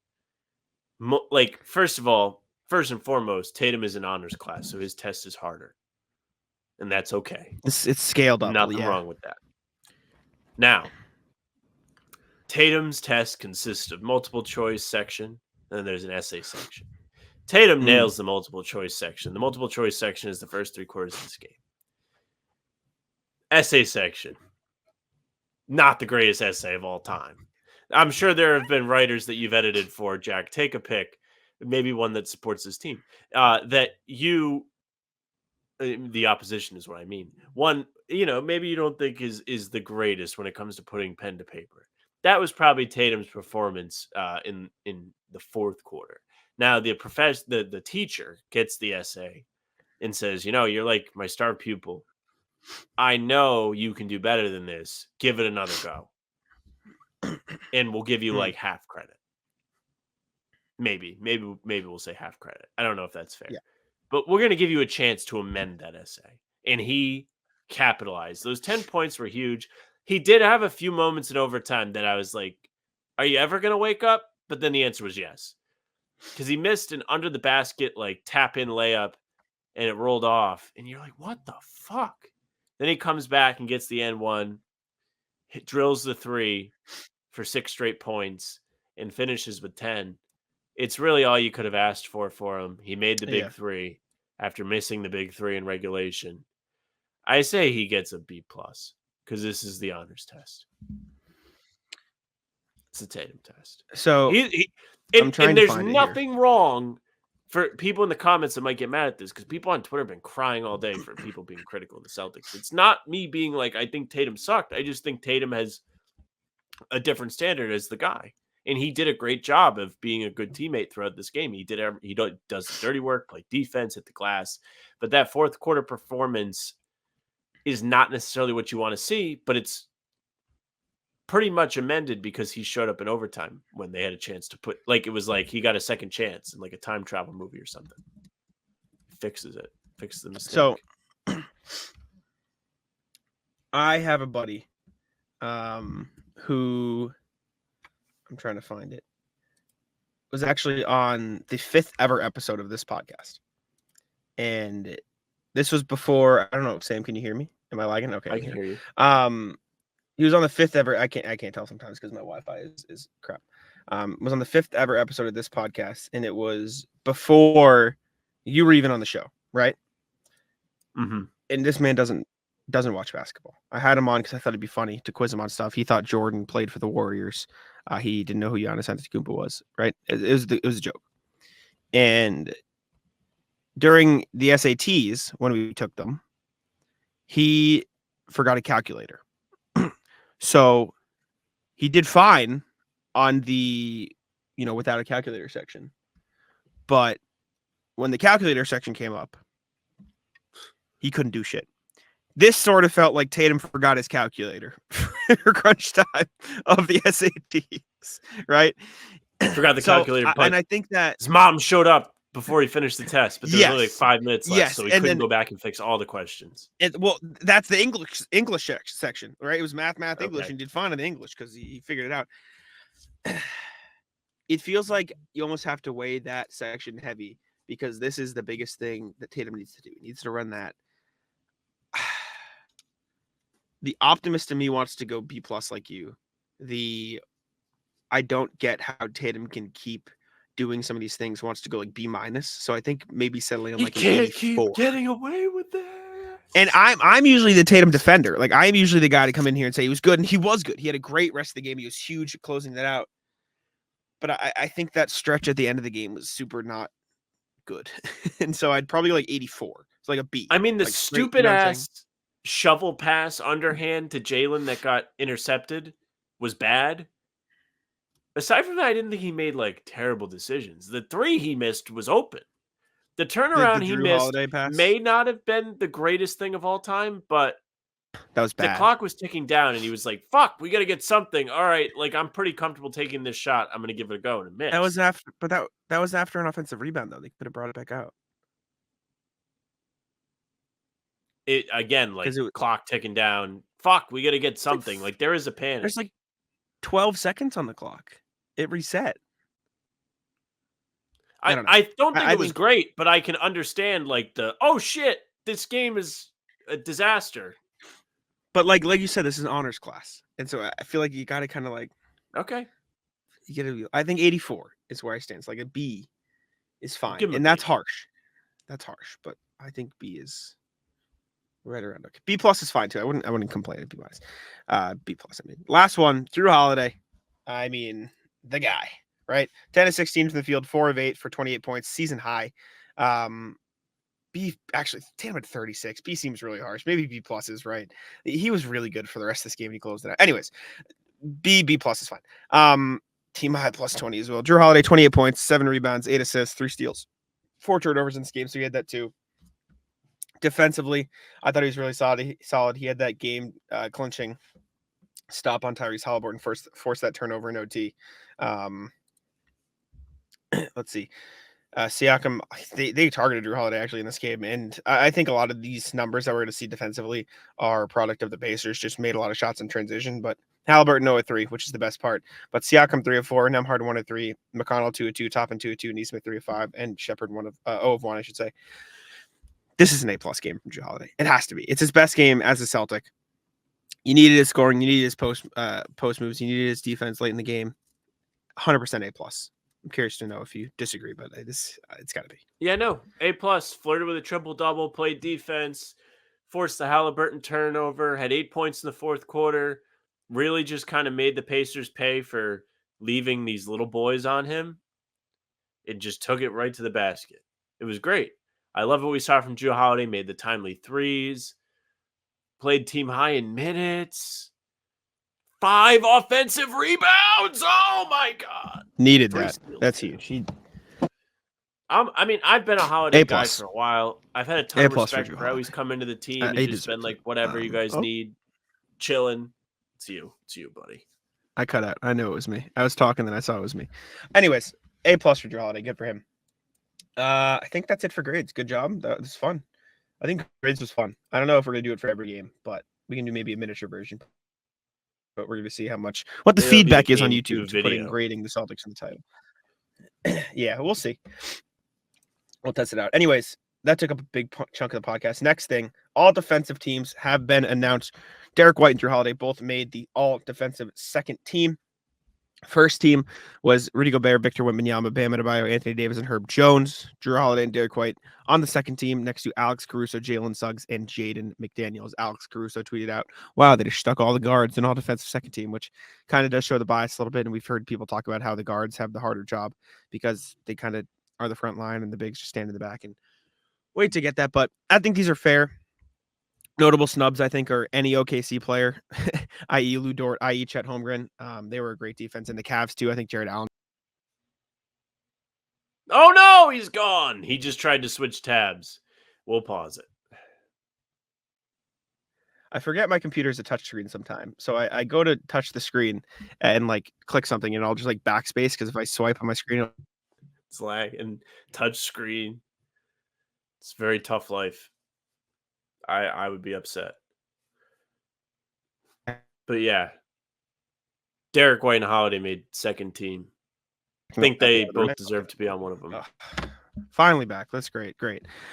first and foremost, Tatum is an honors class, so his test is harder. And that's okay. It's scaled up. Nothing wrong with that. Now, Tatum's test consists of multiple choice section, and then there's an essay section. Tatum nails the multiple choice section. The multiple choice section is the first 3 quarters of this game. Essay section. Not the greatest essay of all time. I'm sure there have been writers that you've edited for, Jack. Take a pick. Maybe one that supports this team. That you, the opposition is what I mean. One, maybe you don't think is the greatest when it comes to putting pen to paper. That was probably Tatum's performance in the fourth quarter. Now the teacher gets the essay and says, you're like my star pupil. I know you can do better than this. Give it another go. And we'll give you like half credit. Maybe we'll say half credit. I don't know if that's fair. Yeah. But we're going to give you a chance to amend that essay. And he capitalized. Those 10 points were huge. He did have a few moments in overtime that I was like, are you ever going to wake up? But then the answer was yes. Because he missed an under the basket, like tap in layup, and it rolled off. And you're like, what the fuck? Then he comes back and gets the N1, drills the 3 for 6 straight points, and finishes with 10. It's really all you could have asked for him. He made the big 3 after missing the big 3 in regulation. I say he gets a B+ because this is the honors test. It's a Tatum test. So and there's nothing wrong for people in the comments that might get mad at this, because people on Twitter have been crying all day for people being critical of the Celtics. It's not me being like, I think Tatum sucked. I just think Tatum has a different standard as the guy. And he did a great job of being a good teammate throughout this game. He does the dirty work, play defense, hit the glass. But that fourth quarter performance is not necessarily what you want to see, but it's pretty much amended because he showed up in overtime when they had a chance to put, like, it was like he got a second chance in like a time travel movie or something. Fixes the mistake. So I have a buddy who, I'm trying to find it, was actually on the 5th ever episode of this podcast. And this was before, I don't know, Sam, can you hear me? Am I lagging? Okay. I can hear you. He was on the 5th ever, I can't tell sometimes because my Wi-Fi is crap. Was on the 5th ever episode of this podcast, and it was before you were even on the show, right? Mm-hmm. And this man doesn't watch basketball. I had him on because I thought it'd be funny to quiz him on stuff. He thought Jordan played for the Warriors. He didn't know who Giannis Antetokounmpo was, right? It was a joke. And during the SATs, when we took them, he forgot a calculator. So he did fine on the, without a calculator section. But when the calculator section came up, he couldn't do shit. This sort of felt like Tatum forgot his calculator for crunch time of the SATs, right? Forgot the calculator. And I think that his mom showed up before he finished the test, but there was only like 5 minutes left, so he couldn't go back and fix all the questions. That's the English section, right? It was math, English, and he did fine in the English because he figured it out. It feels like you almost have to weigh that section heavy because this is the biggest thing that Tatum needs to do. He needs to run that. The optimist in me wants to go B+ like you. I don't get how Tatum can keep doing some of these things, wants to go like B-. So I think maybe settling on like an 84. Keep getting away with that. And I'm usually the Tatum defender. Like, I'm usually the guy to come in here and say he was good, and he was good. He had a great rest of the game. He was huge at closing that out. But I think that stretch at the end of the game was super not good. And so I'd probably like 84. It's like a B. I mean, the like, stupid ass shovel pass underhand to Jalen that got intercepted was bad. Aside from that, I didn't think he made like terrible decisions. The 3 he missed was open. The turnaround he missed may not have been the greatest thing of all time, but that was bad. The clock was ticking down, and he was like, fuck, we got to get something. All right, like, I'm pretty comfortable taking this shot. I'm going to give it a go and miss. That was after, but that was after an offensive rebound, though. They could have brought it back out. It again, like, clock ticking down. Fuck, we got to get something. Like, there is a panic. There's like 12 seconds on the clock. It reset. I don't think it was great, but I can understand, like, oh shit, this game is a disaster. But like you said, this is an honors class. And so I feel like you got to kind of like, okay. I think 84 is where I stand. It's like a B. is fine, Give him a and that's B. harsh. That's harsh, but I think B is right around okay. B plus is fine too. I wouldn't complain if B minus. B plus. I mean, last one, Drew Holiday. I mean, the guy, right? 10 of 16 from the field, 4 of 8 for 28 points, season high. B actually 10 with 36. B seems really harsh. Maybe B plus is right. He was really good for the rest of this game. And he closed it out. Anyways, B plus is fine. Team high plus 20 as well. Drew Holiday, 28 points, 7 rebounds, 8 assists, 3 steals, 4 turnovers in this game. So he had that too. Defensively, I thought he was really solid. He had that game clinching stop on Tyrese Halliburton, forced that turnover in OT. Let's see. Siakam, they targeted Drew Holiday actually in this game, and I think a lot of these numbers that we're going to see defensively are a product of the Pacers. Just made a lot of shots in transition, but Halliburton 0 of 3, which is the best part. But Siakam 3 of 4, Nembhard 1 of 3, McConnell 2 of 2, Toppin 2 of 2, Nesmith 3 of 5, and Shepard 0 of 1, I should say. This is an A+ game from Drew Holiday. It has to be. It's his best game as a Celtic. You needed his scoring. You needed his post moves. You needed his defense late in the game. 100% A+. I'm curious to know if you disagree, but it's got to be. Yeah, no. A+. Flirted with a triple-double, played defense, forced the Halliburton turnover, had 8 points in the fourth quarter, really just kind of made the Pacers pay for leaving these little boys on him. It just took it right to the basket. It was great. I love what we saw from Drew Holiday, made the timely threes, played team high in minutes, 5 offensive rebounds. Oh, my God. Needed 3 that. steals, That's too. huge. I mean, I've been a Holiday guy A+. for a while. I've had a ton A+ of for respect Drew for how he's Holiday. come into the team and He just been deserves like, it. whatever you guys need, chilling. It's you, buddy. I cut out. I knew it was me. I was talking, then I saw it was me. Anyways, A+ for Drew Holiday. Good for him. I think that's it for grades. Good job. That was fun. I think grades was fun. I don't know if we're gonna do it for every game, but we can do maybe a miniature version. But we're gonna see what the It'll be feedback the is on game YouTube to to putting video. grading the Celtics in the title. Yeah, we'll see. We'll test it out. Anyways, that took up a big chunk of the podcast. Next thing, all defensive teams have been announced. Derek White and Drew Holiday both made the all defensive second team. First team was Rudy Gobert, Victor Wembanyama, Bam Adebayo, Anthony Davis, and Herb Jones. Drew Holiday and Derek White on the second team next to Alex Caruso, Jalen Suggs, and Jaden McDaniels. Alex Caruso tweeted out, wow, they just stuck all the guards in all defensive second team, which kind of does show the bias a little bit. And we've heard people talk about how the guards have the harder job because they kind of are the front line and the bigs just stand in the back and wait to get that. But I think these are fair. Notable snubs, I think, are any OKC player, i.e. Lou Dort, i.e. Chet Holmgren. They were a great defense. And the Cavs, too. I think Jared Allen. Oh, no, he's gone. He just tried to switch tabs. We'll pause it. I forget my computer's a touchscreen sometime. So I go to touch the screen and, like, click something, and I'll just, like, backspace because if I swipe on my screen... It's lag and touch screen. It's a very tough life. I would be upset. But yeah, Derek White and Holiday made second team. I think they both deserve to be on one of them. Finally back. That's great.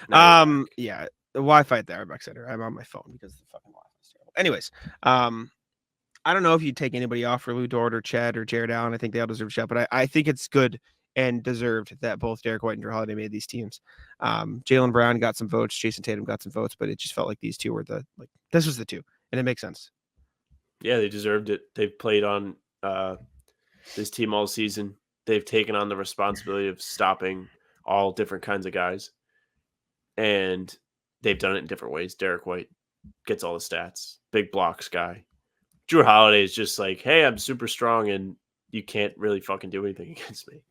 Yeah, the Wi-Fi at the Airbag Center. I'm on my phone because the fucking Wi-Fi is terrible. Anyways, I don't know if you'd take anybody off for Lou Dort or Chad or Jared Allen. I think they all deserve a shot, but I think it's good and deserved that both Derek White and Drew Holiday made these teams. Jaylen Brown got some votes. Jason Tatum got some votes, but it just felt like these two were this was the two, and it makes sense. Yeah, they deserved it. They've played on this team all season. They've taken on the responsibility of stopping all different kinds of guys, and they've done it in different ways. Derek White gets all the stats. Big blocks guy. Drew Holiday is just like, hey, I'm super strong, and you can't really fucking do anything against me.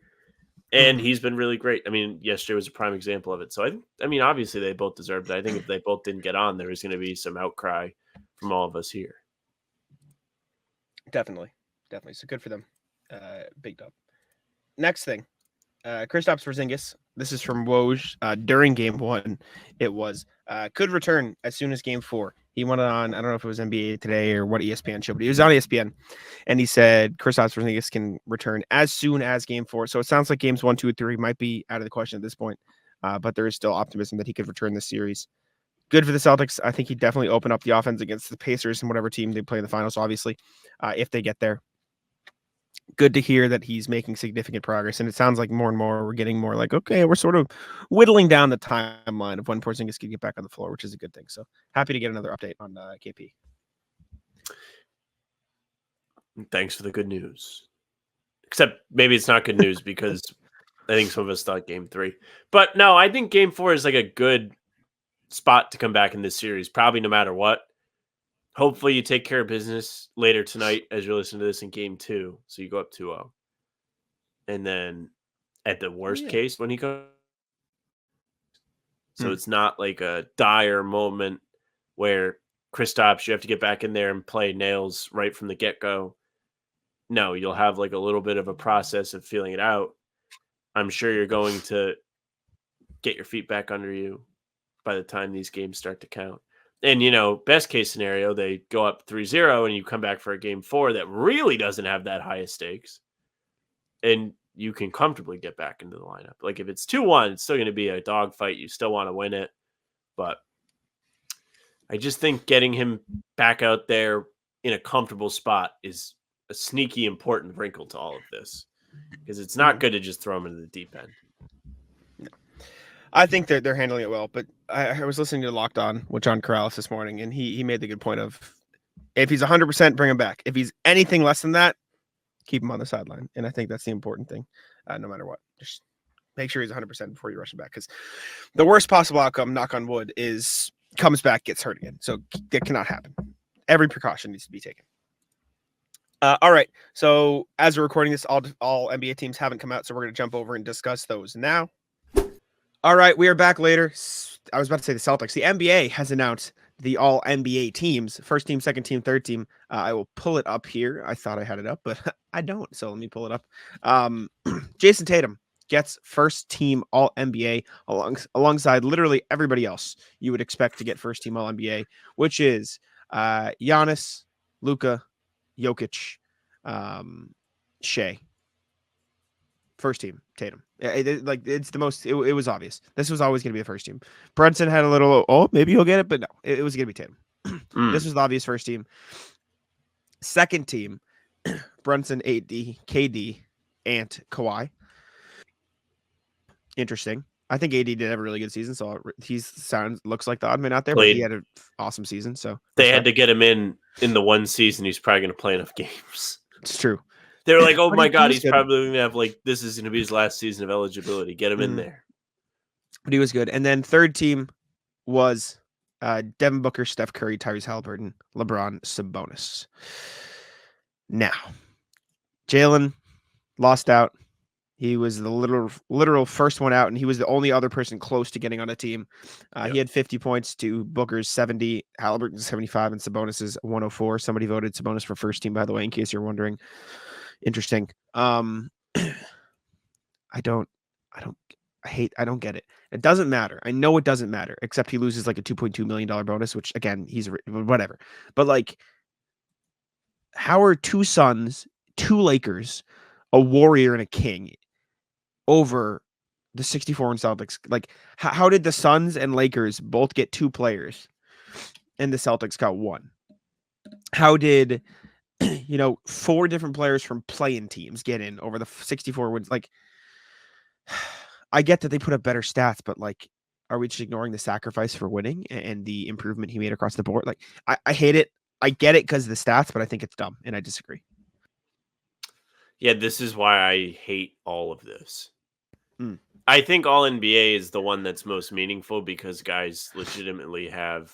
And he's been really great. I mean, yesterday was a prime example of it. So, I mean, obviously they both deserved it. I think if they both didn't get on, there was going to be some outcry from all of us here. Definitely. So good for them. Big dub. Next thing, Kristaps Porzingis. This is from Woj. During Game 1, it was could return as soon as Game 4. He went on, I don't know if it was NBA Today or what ESPN show, but he was on ESPN, and he said Kristaps Porzingis can return as soon as Game 4. So it sounds like Games 1, 2, and 3 might be out of the question at this point, but there is still optimism that he could return this series. Good for the Celtics. I think he'd definitely open up the offense against the Pacers and whatever team they play in the finals, obviously, if they get there. good to hear that he's making significant progress. And it sounds like more and more we're getting more like, okay, we're sort of whittling down the timeline of when Porzingis can get back on the floor, which is a good thing. So happy to get another update on KP. Thanks for the good news. Except maybe it's not good news because I think some of us thought Game 3. But no, I think Game 4 is like a good spot to come back in this series, probably no matter what. Hopefully you take care of business later tonight as you're listening to this in Game 2, so you go up 2-0. And then at the worst case, when he goes, so it's not like a dire moment where Kristaps, you have to get back in there and play nails right from the get-go. No, you'll have like a little bit of a process of feeling it out. I'm sure you're going to get your feet back under you by the time these games start to count. And, best case scenario, they go up 3-0 and you come back for a Game 4 that really doesn't have that high of stakes. And you can comfortably get back into the lineup. Like if it's 2-1, it's still going to be a dogfight. You still want to win it. But I just think getting him back out there in a comfortable spot is a sneaky important wrinkle to all of this. Because it's not good to just throw him into the deep end. No. I think they're handling it well. But I was listening to Locked On with John Corrales this morning, and he made the good point of if he's 100%, bring him back. If he's anything less than that, keep him on the sideline. And I think that's the important thing, no matter what. Just make sure he's 100% before you rush him back. Because the worst possible outcome, knock on wood, is comes back, gets hurt again. So that cannot happen. Every precaution needs to be taken. All right. So as we're recording this, all NBA teams haven't come out. So we're going to jump over and discuss those now. All right. We are back later. I was about to say the Celtics. The NBA has announced the all NBA teams, first team, second team, third team. I will pull it up here. I thought I had it up, but I don't. So let me pull it up. Jason Tatum gets first team all NBA alongside literally everybody else you would expect to get first team all NBA, which is Giannis, Luka, Jokic, Shea. First team, Tatum. It's the most. It was obvious. This was always going to be a first team. Brunson had a little. Maybe he'll get it, but no, it was going to be Tatum. This was the obvious first team. Second team, Brunson, AD, KD, Ant, Kawhi. Interesting. I think AD did have a really good season, so he looks like the odd man out there, but he had an awesome season. So they had to get him in the one season. He's probably going to play enough games. It's true. They were like, oh my God, he's probably going to have this is going to be his last season of eligibility. Get him in there. But he was good. And then third team was Devin Booker, Steph Curry, Tyrese Halliburton, LeBron, Sabonis. Now, Jalen lost out. He was the literal first one out, and he was the only other person close to getting on a team. He had 50 points to Booker's 70, Halliburton's 75, and Sabonis's 104. Somebody voted Sabonis for first team, by the way, in case you're wondering. Interesting. I don't get it. It doesn't matter. I know it doesn't matter, except he loses like a $2.2 million bonus, which again, he's whatever. But like, how are two Suns, two Lakers, a Warrior, and a King over the 64 and Celtics? Like, how did the Suns and Lakers both get two players and the Celtics got one? How did four different players from play-in teams get in over the 64 wins? Like, I get that they put up better stats, but like, are we just ignoring the sacrifice for winning and the improvement he made across the board? Like, I hate it. I get it because of the stats, but I think it's dumb, and I disagree. Yeah, this is why I hate all of this. I think all NBA is the one that's most meaningful because guys legitimately have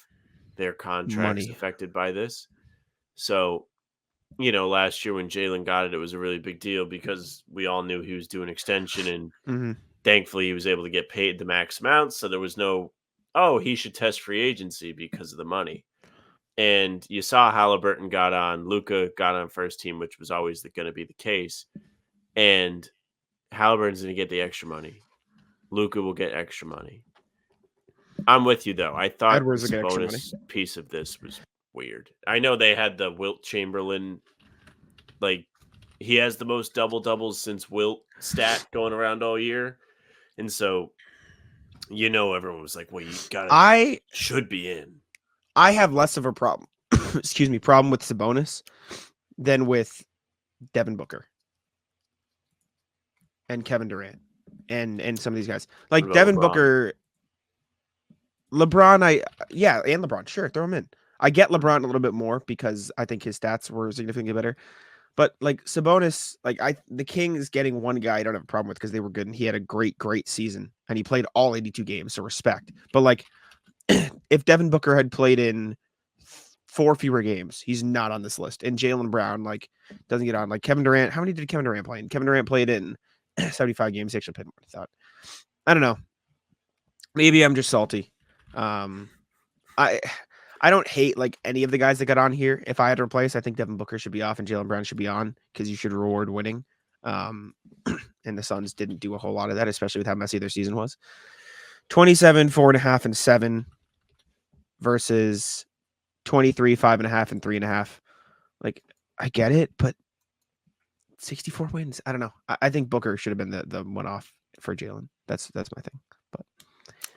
their contracts affected by this. So, last year when Jalen got it, it was a really big deal because we all knew he was doing extension, and thankfully he was able to get paid the max amount. So there was no, he should test free agency because of the money. And you saw Halliburton got on, Luka got on first team, which was always going to be the case. And Halliburton's going to get the extra money. Luka will get extra money. I'm with you, though. I thought the bonus piece of this was weird. I know they had the Wilt Chamberlain, like, he has the most double-doubles since Wilt stat going around all year. And so, everyone was like, well, should be in. I have less of a problem with Sabonis than with Devin Booker. and Kevin Durant and some of these guys. Like What about Devin LeBron? Booker, LeBron, and LeBron, sure, throw him in. I get LeBron a little bit more because I think his stats were significantly better. But like Sabonis, the Kings getting one guy I don't have a problem with because they were good and he had a great season and he played all 82 games, so respect. But like if Devin Booker had played in 4 fewer games, he's not on this list. And Jalen Brown doesn't get on. Like Kevin Durant, how many did Kevin Durant play in? Kevin Durant played in 75 games. He actually played more than I thought. I don't know. Maybe I'm just salty. I don't hate like any of the guys that got on here. If I had to replace, I think Devin Booker should be off and Jalen Brown should be on because you should reward winning. And the Suns didn't do a whole lot of that, especially with how messy their season was. 27, 4.5, and 7 versus 23, 5.5, and 3.5. Like, I get it, but 64 wins. I don't know. I think Booker should have been the one off for Jalen. That's my thing. But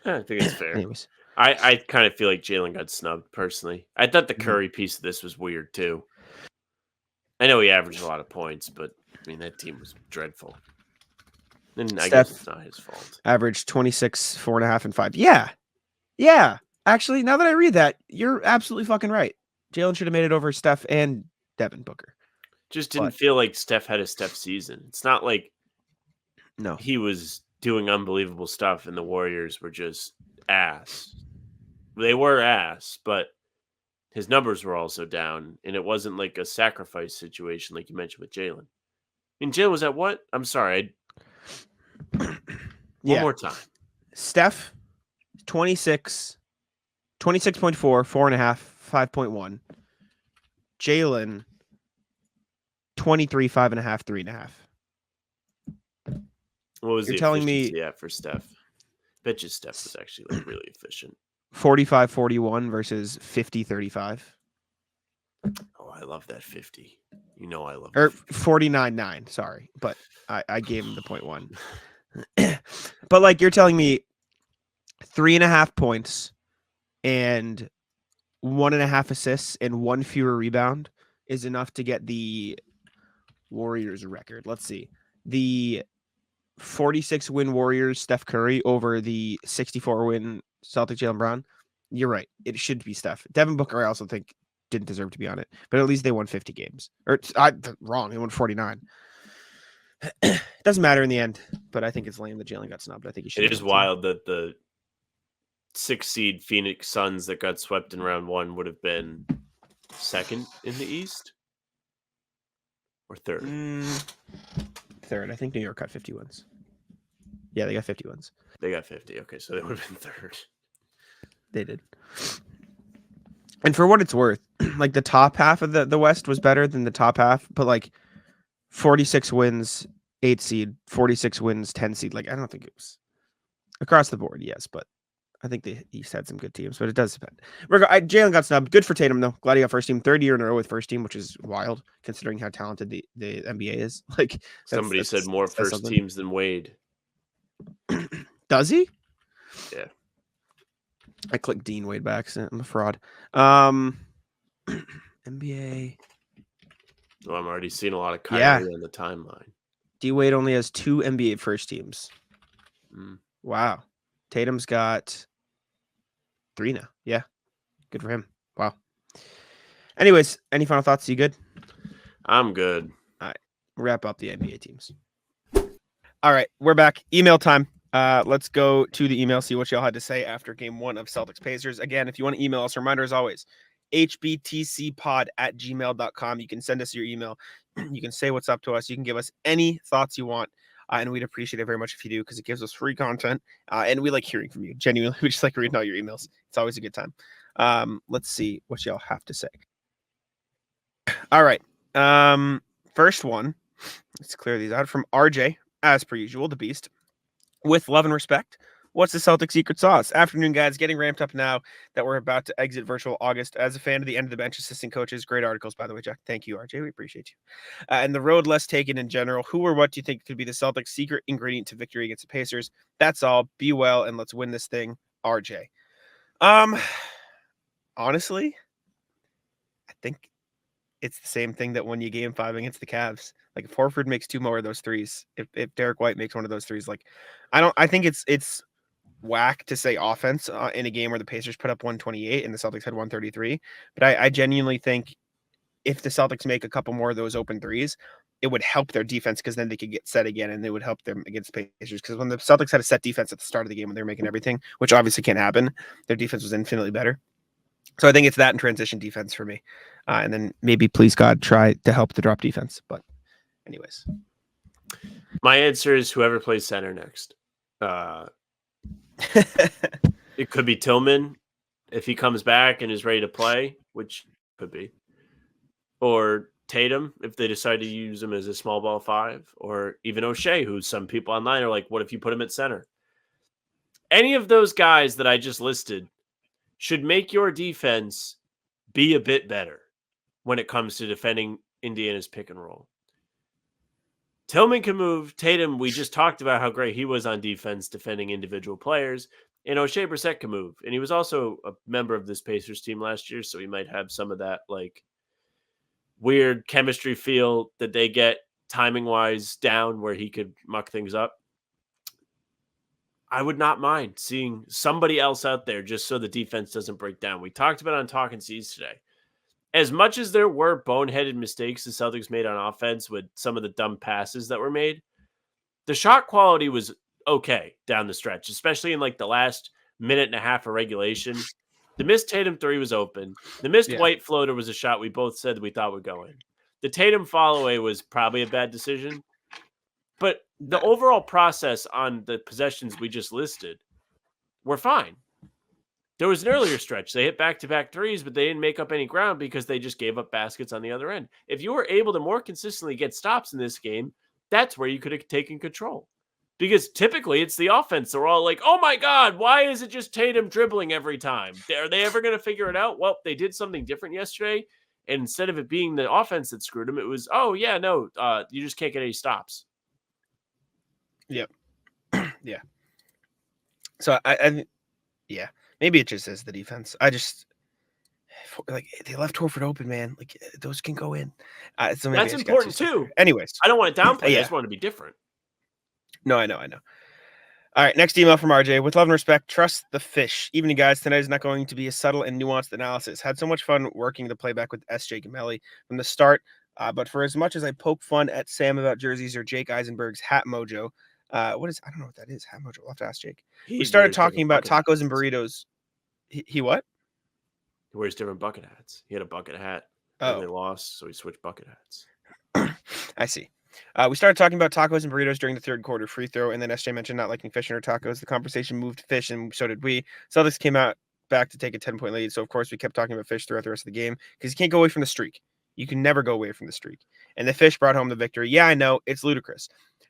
I think it's fair. anyways. I kind of feel like Jalen got snubbed personally. I thought the Curry piece of this was weird too. I know he averaged a lot of points, but I mean that team was dreadful. And I guess it's not his fault. Averaged 26, 4.5, and 5. Yeah. Yeah. Actually, now that I read that, you're absolutely fucking right. Jalen should have made it over Steph and Devin Booker. Just didn't feel like Steph had a Steph season. It's not like he was doing unbelievable stuff and the Warriors were just ass. They were ass, but his numbers were also down, and it wasn't like a sacrifice situation like you mentioned with Jalen. I mean, Jalen was at what? I'm sorry. One more time. Steph, 26, 26.4, 4.5, 5.1. Jalen, 23, 5.5, 3.5. What was You're the telling efficiency me at for Steph? Bet you Steph was actually like really efficient. 45, 41 versus 50, 35. Oh, I love that 50. You know I love Or that 50. 49, 9. Sorry, but I gave him the 0.1. But like you're telling me 3.5 points and 1.5 assists and 1 fewer rebound is enough to get the Warriors record. Let's see. The 46 win Warriors Steph Curry over the 64 win Celtics Jalen Brown. You're right. It should be Steph. Devin Booker, I also think, didn't deserve to be on it, but at least they won 50 games. Or wrong. They won 49. Doesn't matter in the end, but I think it's lame that Jalen got snubbed. I think he should. It is wild that the 6 seed Phoenix Suns that got swept in round 1 would have been second in the East or third. Third. I think New York got 50 wins. Yeah, they got 50 wins. They got 50. Okay, so they would have been third. They did. And for what it's worth, like the top half of the West was better than the top half, but like 46 wins, 8 seed, 46 wins, 10 seed. Like I don't think it was across the board, yes, but I think the East had some good teams, but it does depend. Jalen got snubbed. Good for Tatum though. Glad he got first team. 3rd year in a row with first team, which is wild considering how talented the NBA is. Like somebody said more first teams than Wade. Does he? Yeah. I clicked Dean Wade by accident. I'm a fraud. NBA. Well, I'm already seeing a lot of Kyrie on the timeline. D Wade only has 2 NBA first teams. Mm. Wow. Tatum's got 3 now. Yeah. Good for him. Wow. Anyways, any final thoughts? You good? I'm good. All right. Wrap up the NBA teams. All right. We're back. Email time. Let's go to the email, see what y'all had to say after game 1 of Celtics-Pacers. Again, if you want to email us, reminder as always, hbtcpod@gmail.com. You can send us your email. You can say what's up to us. You can give us any thoughts you want. And we'd appreciate it very much if you do, because it gives us free content. And we like hearing from you. Genuinely, we just like reading all your emails. It's always a good time. Let's see what y'all have to say. All right. First one. Let's clear these out from RJ, as per usual, the beast. With love and respect, what's the Celtics secret sauce? Afternoon, guys. Getting ramped up now that we're about to exit virtual August. As a fan of the end of the bench assistant coaches, great articles, by the way, Jack. Thank you, RJ. We appreciate you. And the road less taken in general. Who or what do you think could be the Celtics' secret ingredient to victory against the Pacers? That's all. Be well, and let's win this thing, RJ. Honestly, I think it's the same thing that won you game 5 against the Cavs. Like if Horford makes 2 more of those threes, if Derek White makes one of those threes, like I think it's whack to say offense in a game where the Pacers put up 128 and the Celtics had 133. But I genuinely think if the Celtics make a couple more of those open threes, it would help their defense because then they could get set again and it would help them against the Pacers. Because when the Celtics had a set defense at the start of the game when they were making everything, which obviously can't happen, their defense was infinitely better. So I think it's that in transition defense for me. And then maybe, please God, try to help the drop defense. But anyways. My answer is whoever plays center next. It could be Tillman if he comes back and is ready to play, which could be. Or Tatum if they decide to use him as a small ball 5. Or even O'Shea, who some people online are like, what if you put him at center? Any of those guys that I just listed should make your defense be a bit better when it comes to defending Indiana's pick and roll. Tillman can move. Tatum, we just talked about how great he was on defense defending individual players. And O'Shea Brissett can move. And he was also a member of this Pacers team last year, so he might have some of that like weird chemistry feel that they get timing-wise down where he could muck things up. I would not mind seeing somebody else out there just so the defense doesn't break down. We talked about it on Talking Seas today. As much as there were boneheaded mistakes the Celtics made on offense with some of the dumb passes that were made, the shot quality was okay down the stretch, especially in like the last minute and a half of regulation. The missed Tatum 3 was open. The missed White floater was a shot we both said we thought would go in. The Tatum follow-away was probably a bad decision. But the overall process on the possessions we just listed were fine. There was an earlier stretch. They hit back-to-back threes, but they didn't make up any ground because they just gave up baskets on the other end. If you were able to more consistently get stops in this game, that's where you could have taken control. Because typically it's the offense. They're all like, oh my God, why is it just Tatum dribbling every time? Are they ever going to figure it out? Well, they did something different yesterday. And instead of it being the offense that screwed them, it was, oh yeah, no, you just can't get any stops. Yep. Yeah. So yeah, maybe it just is the defense. Like they left Horford open, man. Like those can go in. So that's important too. Anyways, I don't want to downplay. I just want to be different. No, I know. All right, next email from RJ. With love and respect, trust the fish. Evening, guys. Tonight is not going to be a subtle and nuanced analysis. Had so much fun working the playback with SJ Gamelli from the start. But for as much as I poke fun at Sam about jerseys or Jake Eisenberg's hat mojo, I don't know what that is. Hat mojo. I'll have to ask Jake. We started talking about tacos and burritos. He what? He wears different bucket hats. He had a bucket hat. Oh. And they lost, so he switched bucket hats. I see. We started talking about tacos and burritos during the third quarter free throw, and then SJ mentioned not liking fish or tacos. The conversation moved to fish, and so did we. Celtics came out back to take a 10-point lead, so of course we kept talking about fish throughout the rest of the game because you can't go away from the streak. You can never go away from the streak. And the fish brought home the victory. Yeah, I know. It's ludicrous.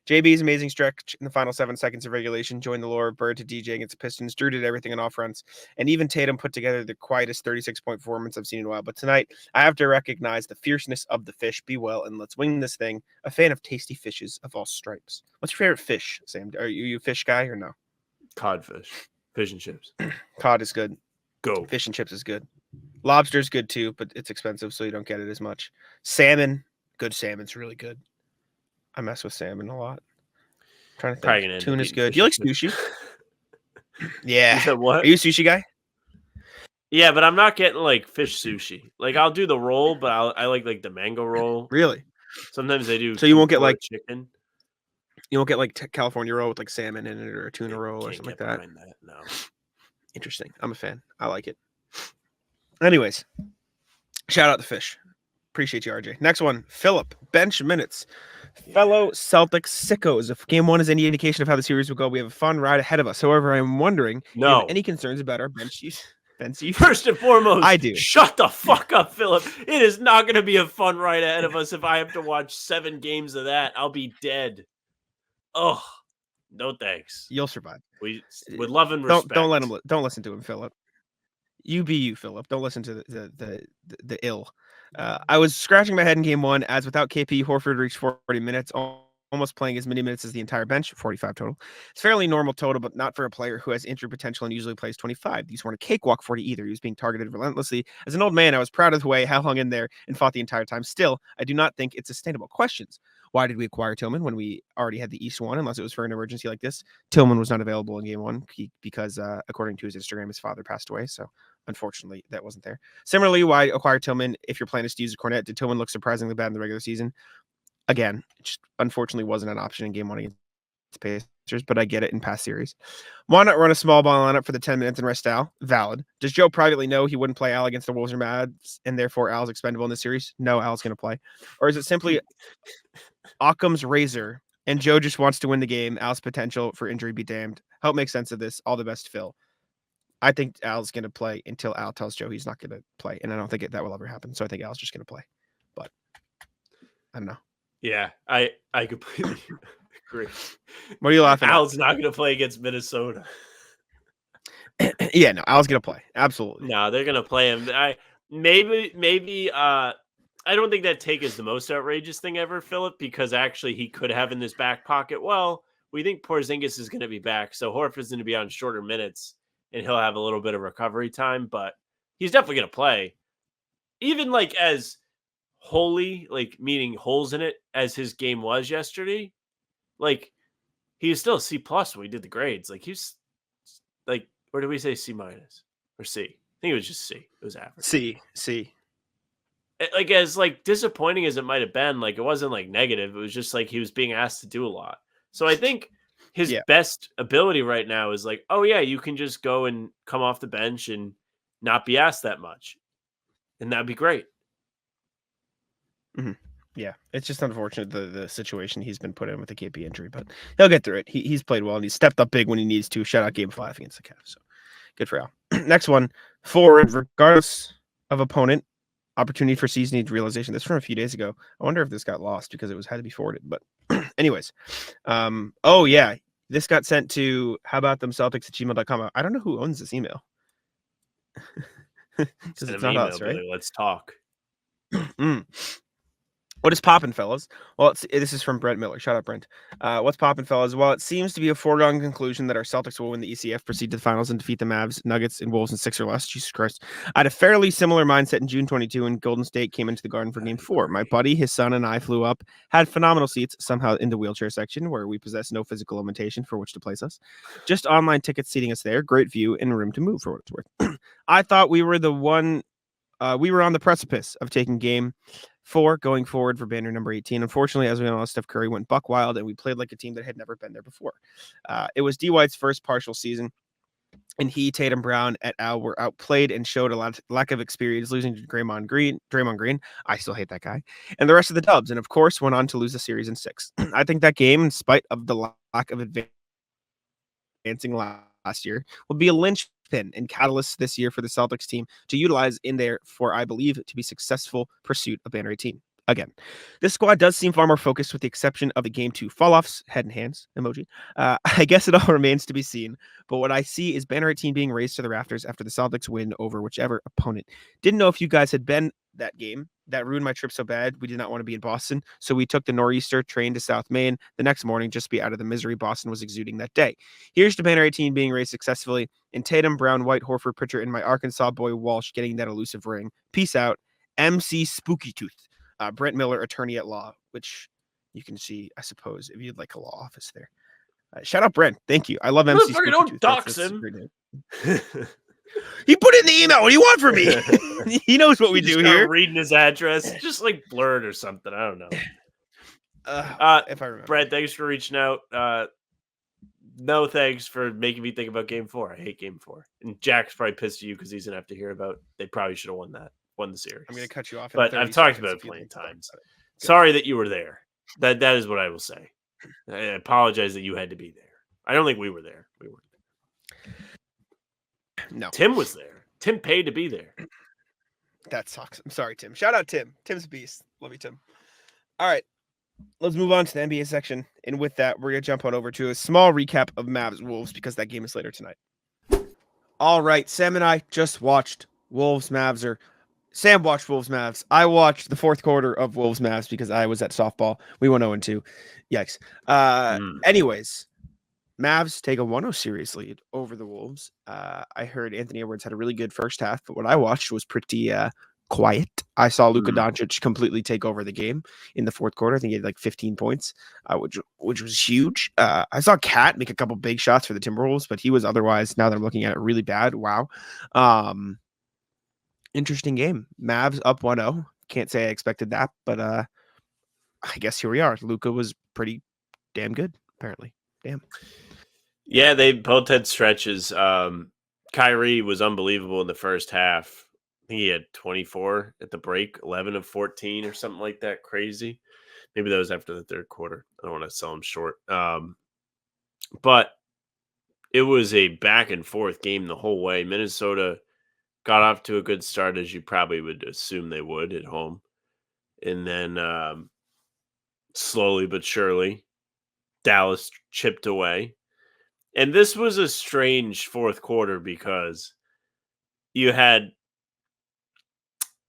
JB's amazing stretch in the final 7 seconds of regulation joined the lore of Bird to DJ against the Pistons. Drew did everything on all fronts. And even Tatum put together the quietest 36-point performance I've seen in a while. But tonight, I have to recognize the fierceness of the fish. Be well, and let's win this thing. A fan of tasty fishes of all stripes. What's your favorite fish, Sam? Are you a fish guy or no? Codfish. Fish and chips. Cod is good. Go. Fish and chips is good. Lobster is good too, but it's expensive, so you don't get it as much. Salmon. Good salmon's really good. I mess with salmon a lot. I'm trying to think. Tuna's good. Do you like sushi? Yeah. You said what? Are you a sushi guy? Yeah, but I'm not getting like fish sushi. Like I'll do the roll, but I like the mango roll. Really? Sometimes they do. So you won't get like chicken. You won't get like California roll with like salmon in it or a tuna roll or something like that. No. Interesting. I'm a fan. I like it. Anyways, shout out the fish. Appreciate you, RJ. Next one, Philip. Bench minutes. Yeah. Fellow Celtics sickos. If game 1 is any indication of how the series will go, we have a fun ride ahead of us. However, I am wondering if you have any concerns about our bench use. First and foremost, I do. Shut the fuck up, Philip. It is not going to be a fun ride ahead of us if I have to watch 7 games of that. I'll be dead. Oh, no thanks. You'll survive. We would love and respect. Don't listen to him, Philip. You be you, Philip. Don't listen to the ill. I was scratching my head in game 1 as without KP, Horford reached 40 minutes, almost playing as many minutes as the entire bench, 45 total. It's fairly normal total, but not for a player who has injury potential and usually plays 25. These weren't a cakewalk 40 either. He was being targeted relentlessly. As an old man, I was proud of the way I hung in there and fought the entire time. Still, I do not think it's sustainable. Questions. Why did we acquire Tillman when we already had the East one, unless it was for an emergency like this? Tillman was not available in game one because, according to his Instagram, his father passed away. So, unfortunately, that wasn't there. Similarly, why acquire Tillman if your plan is to use a Cornet? Did Tillman look surprisingly bad in the regular season? Again, it just unfortunately wasn't an option in game one against the Pacers, but I get it in past series. Why not run a small ball lineup for the 10 minutes and rest Al? Valid. Does Joe privately know he wouldn't play Al against the Wolves or Mavs, and therefore Al's expendable in this series? No, Al's going to play. Or is it simply Occam's razor, and Joe just wants to win the game? Al's potential for injury be damned. Help make sense of this. All the best, Phil. I think Al's going to play until Al tells Joe he's not going to play, and I don't think that will ever happen. So I think Al's just going to play. But I don't know. Yeah, I completely agree. What are you laughing Al's not going to play against Minnesota. Yeah, no, Al's going to play. Absolutely. No, they're going to play him. Maybe I don't think that take is the most outrageous thing ever, Philip, because actually he could have in this back pocket, well, we think Porzingis is going to be back, so Horford's going to be on shorter minutes, and he'll have a little bit of recovery time, but he's definitely going to play. Even like as holy, like meaning holes in it, as his game was yesterday, like he was still a C+ when we did the grades. Like he's like, or did we say C- or C? I think it was just C. It was average. C. Like as like disappointing as it might have been, like it wasn't like negative. It was just like he was being asked to do a lot. So I think his best ability right now is like, oh yeah, you can just go and come off the bench and not be asked that much, and that'd be great. Mm-hmm. Yeah, it's just unfortunate the situation he's been put in with the KP injury, but he'll get through it. He's played well and he's stepped up big when he needs to. Shout out Game 5 against the Cavs. So good for Al. Next one, forward, regardless of opponent, opportunity for season needs realization. This from a few days ago. I wonder if this got lost because it had to be forwarded. But anyways, oh yeah, this got sent to howboutthemceltics@gmail.com. I don't know who owns this email. Because it's not us, right? Like, let's talk. What is poppin', fellas? Well, this is from Brent Miller. Shout out, Brent. What's poppin', fellas? Well, it seems to be a foregone conclusion that our Celtics will win the ECF, proceed to the finals, and defeat the Mavs, Nuggets, and Wolves in 6 or less. Jesus Christ. I had a fairly similar mindset in June 22 when Golden State came into the Garden for Game 4. My buddy, his son, and I flew up, had phenomenal seats, somehow in the wheelchair section, where we possess no physical limitation for which to place us. Just online tickets seating us there, great view, and room to move for what it's worth. I thought we were on the precipice of taking Game 4 going forward for banner number 18. Unfortunately, as we know, Steph Curry went buck wild, and we played like a team that had never been there before. It was D. White's first partial season, and he, Tatum, Brown, et al. Were outplayed and showed a lack of experience, losing to Draymond Green. I still hate that guy. And the rest of the Dubs, and of course, went on to lose the series in 6. I think that game, in spite of the lack of advancing last year, will be a linchpin and catalyst this year for the Celtics team to utilize in there for, I believe, to be successful pursuit of banner 18. Again, this squad does seem far more focused with the exception of the Game 2 fall-offs, head and hands emoji. I guess it all remains to be seen, but what I see is banner 18 being raised to the rafters after the Celtics win over whichever opponent. Didn't know if you guys had been that game. That ruined my trip so bad. We did not want to be in Boston, so we took the Nor'easter train to South Main the next morning just to be out of the misery Boston was exuding that day. Here's to banner 18 being raised successfully, and Tatum, Brown, White, Horford, Pritchard, and my Arkansas boy Walsh getting that elusive ring. Peace out. MC Spooky Tooth. Brent Miller, attorney at law, which you can see, I suppose, if you'd like a law office there. Shout out Brent. Thank you. I love MC Spooky Don't Tooth. dox him. He put in the email. What do you want from me? He knows what we do here. Reading his address, just like blurred or something. I don't know. If I remember. Brad, thanks for reaching out. No thanks for making me think about Game 4. I hate Game 4. And Jack's probably pissed at you because he's gonna have to hear about. They probably should have won the series. I'm gonna cut you off. But I've talked about it plenty of times. Sorry that you were there. That is what I will say. I apologize that you had to be there. I don't think we were there. We weren't there. No. Tim was there. Tim paid to be there. That sucks. I'm sorry, Tim. Shout out Tim. Tim's a beast. Love you, Tim. All right. Let's move on to the NBA section. And with that, we're going to jump on over to a small recap of Mavs-Wolves because that game is later tonight. All right. Sam and I just watched Wolves-Mavs, or Sam watched Wolves Mavs. I watched the fourth quarter of Wolves Mavs because I was at softball. We went 0-2. Yikes. Anyways, Mavs take a 1-0 series lead over the Wolves. I heard Anthony Edwards had a really good first half, but what I watched was pretty quiet. I saw Luka Doncic completely take over the game in the fourth quarter. I think he had like 15 points, which was huge. I saw Cat make a couple big shots for the Timberwolves, but he was otherwise, now that I'm looking at it, really bad. Wow. Interesting game. Mavs up 1-0. Can't say I expected that, but I guess here we are. Luka was pretty damn good, apparently. Damn. Yeah, they both had stretches. Kyrie was unbelievable in the first half. I think he had 24 at the break, 11 of 14 or something like that. Crazy. Maybe that was after the third quarter. I don't want to sell him short. But it was a back and forth game the whole way. Minnesota got off to a good start, as you probably would assume they would at home. And then slowly but surely, Dallas chipped away. And this was a strange fourth quarter because you had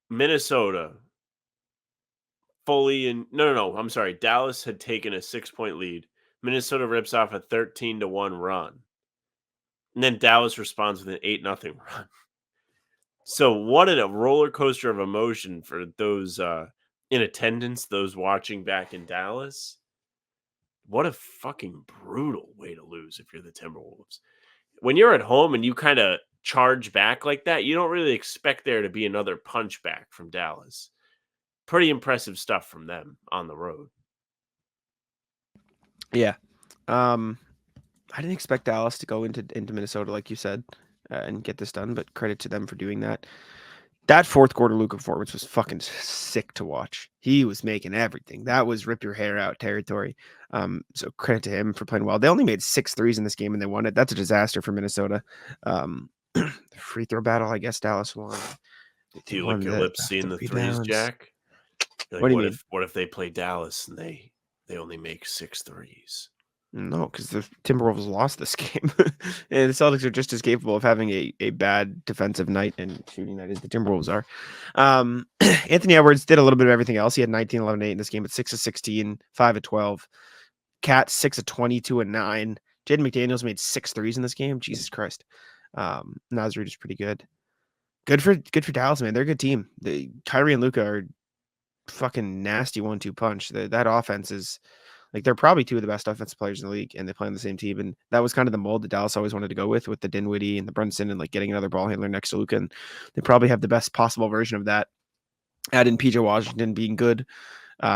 Minnesota fully in I'm sorry. Dallas had taken a 6-point lead. Minnesota rips off a 13-1 run. And then Dallas responds with an 8-0 run. So what a roller coaster of emotion for those in attendance, those watching back in Dallas. What a fucking brutal way to lose if you're the Timberwolves. When you're at home and you kind of charge back like that, you don't really expect there to be another punch back from Dallas. Pretty impressive stuff from them on the road. Yeah. I didn't expect Dallas to go into Minnesota, like you said, and get this done, but credit to them for doing that. That fourth quarter Luka performance was fucking sick to watch. He was making everything. That was rip your hair out territory. So credit to him for playing well. They only made 6 threes in this game and they won it. That's a disaster for Minnesota. The free throw battle, I guess Dallas won. Do you lick your lips seeing the threes, Jack? Like, what do you mean? What if they play Dallas and they only make 6 threes? No, because the Timberwolves lost this game. And the Celtics are just as capable of having a bad defensive night and shooting night as the Timberwolves are. Anthony Edwards did a little bit of everything else. He had 19, 11, 8 in this game, but 6 of 16, 5 of 12. Cat 6 of 22 and 9. Jaden McDaniels made 6 threes in this game. Jesus Christ. Naz Reid is pretty good. Good for Dallas, man. They're a good team. Kyrie and Luka are fucking nasty 1-2 punch. That offense is like, they're probably 2 of the best offensive players in the league, and they play on the same team. And that was kind of the mold that Dallas always wanted to go with the Dinwiddie and the Brunson and like getting another ball handler next to Luka. And they probably have the best possible version of that. Add in PJ Washington being good,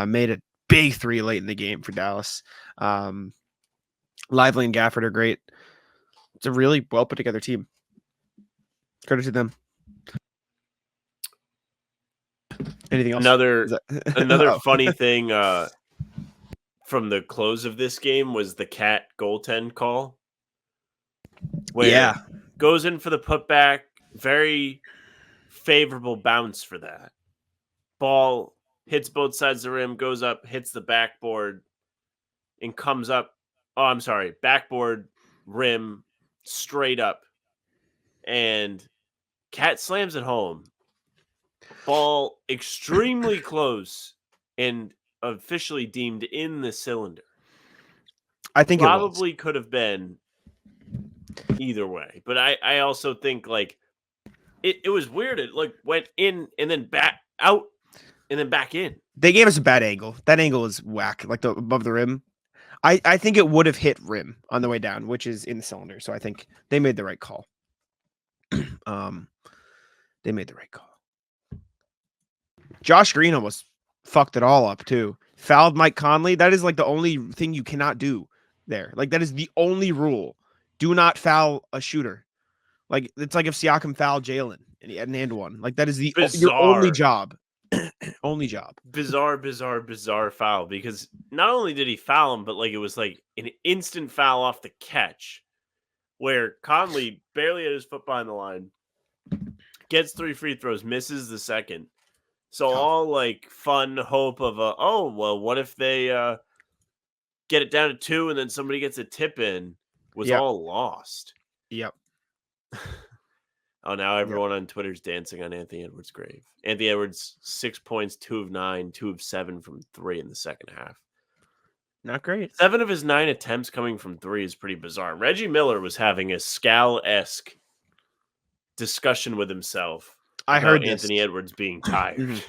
made a big 3 late in the game for Dallas. Lively and Gafford are great. It's a really well put together team. Credit to them. Anything else? Another funny thing from the close of this game was the Cat goaltend call. Where goes in for the putback. Very favorable bounce for that. Ball hits both sides of the rim, goes up, hits the backboard, and comes up. Oh, I'm sorry. Backboard, rim, straight up. And Cat slams it home. Ball extremely close and officially deemed in the cylinder. I think probably could have been either way. But I also think like it was weird. It like went in and then back out and then back in. They gave us a bad angle. That angle is whack, like above the rim. I think it would have hit rim on the way down, which is in the cylinder. So I think they made the right call. They made the right call. Josh Green almost fucked it all up too. Fouled Mike Conley. That is like the only thing you cannot do there. Like that is the only rule. Do not foul a shooter. Like it's like if Siakam fouled Jalen and he had an and one. Like that is your only job. Only job. Bizarre foul, because not only did he foul him, but like it was like an instant foul off the catch where Conley barely had his foot behind the line, gets 3 free throws, misses the second. So all like fun hope of what if they get it down to 2 and then somebody gets a tip in was all lost. Yep. Oh, now everyone on Twitter's dancing on Anthony Edwards' grave. Anthony Edwards, 6 points, 2 of 9, 2 of 7 from 3 in the second half. Not great. 7 of his 9 attempts coming from 3 is pretty bizarre. Reggie Miller was having a Scal-esque discussion with himself I heard this. Anthony Edwards being tired.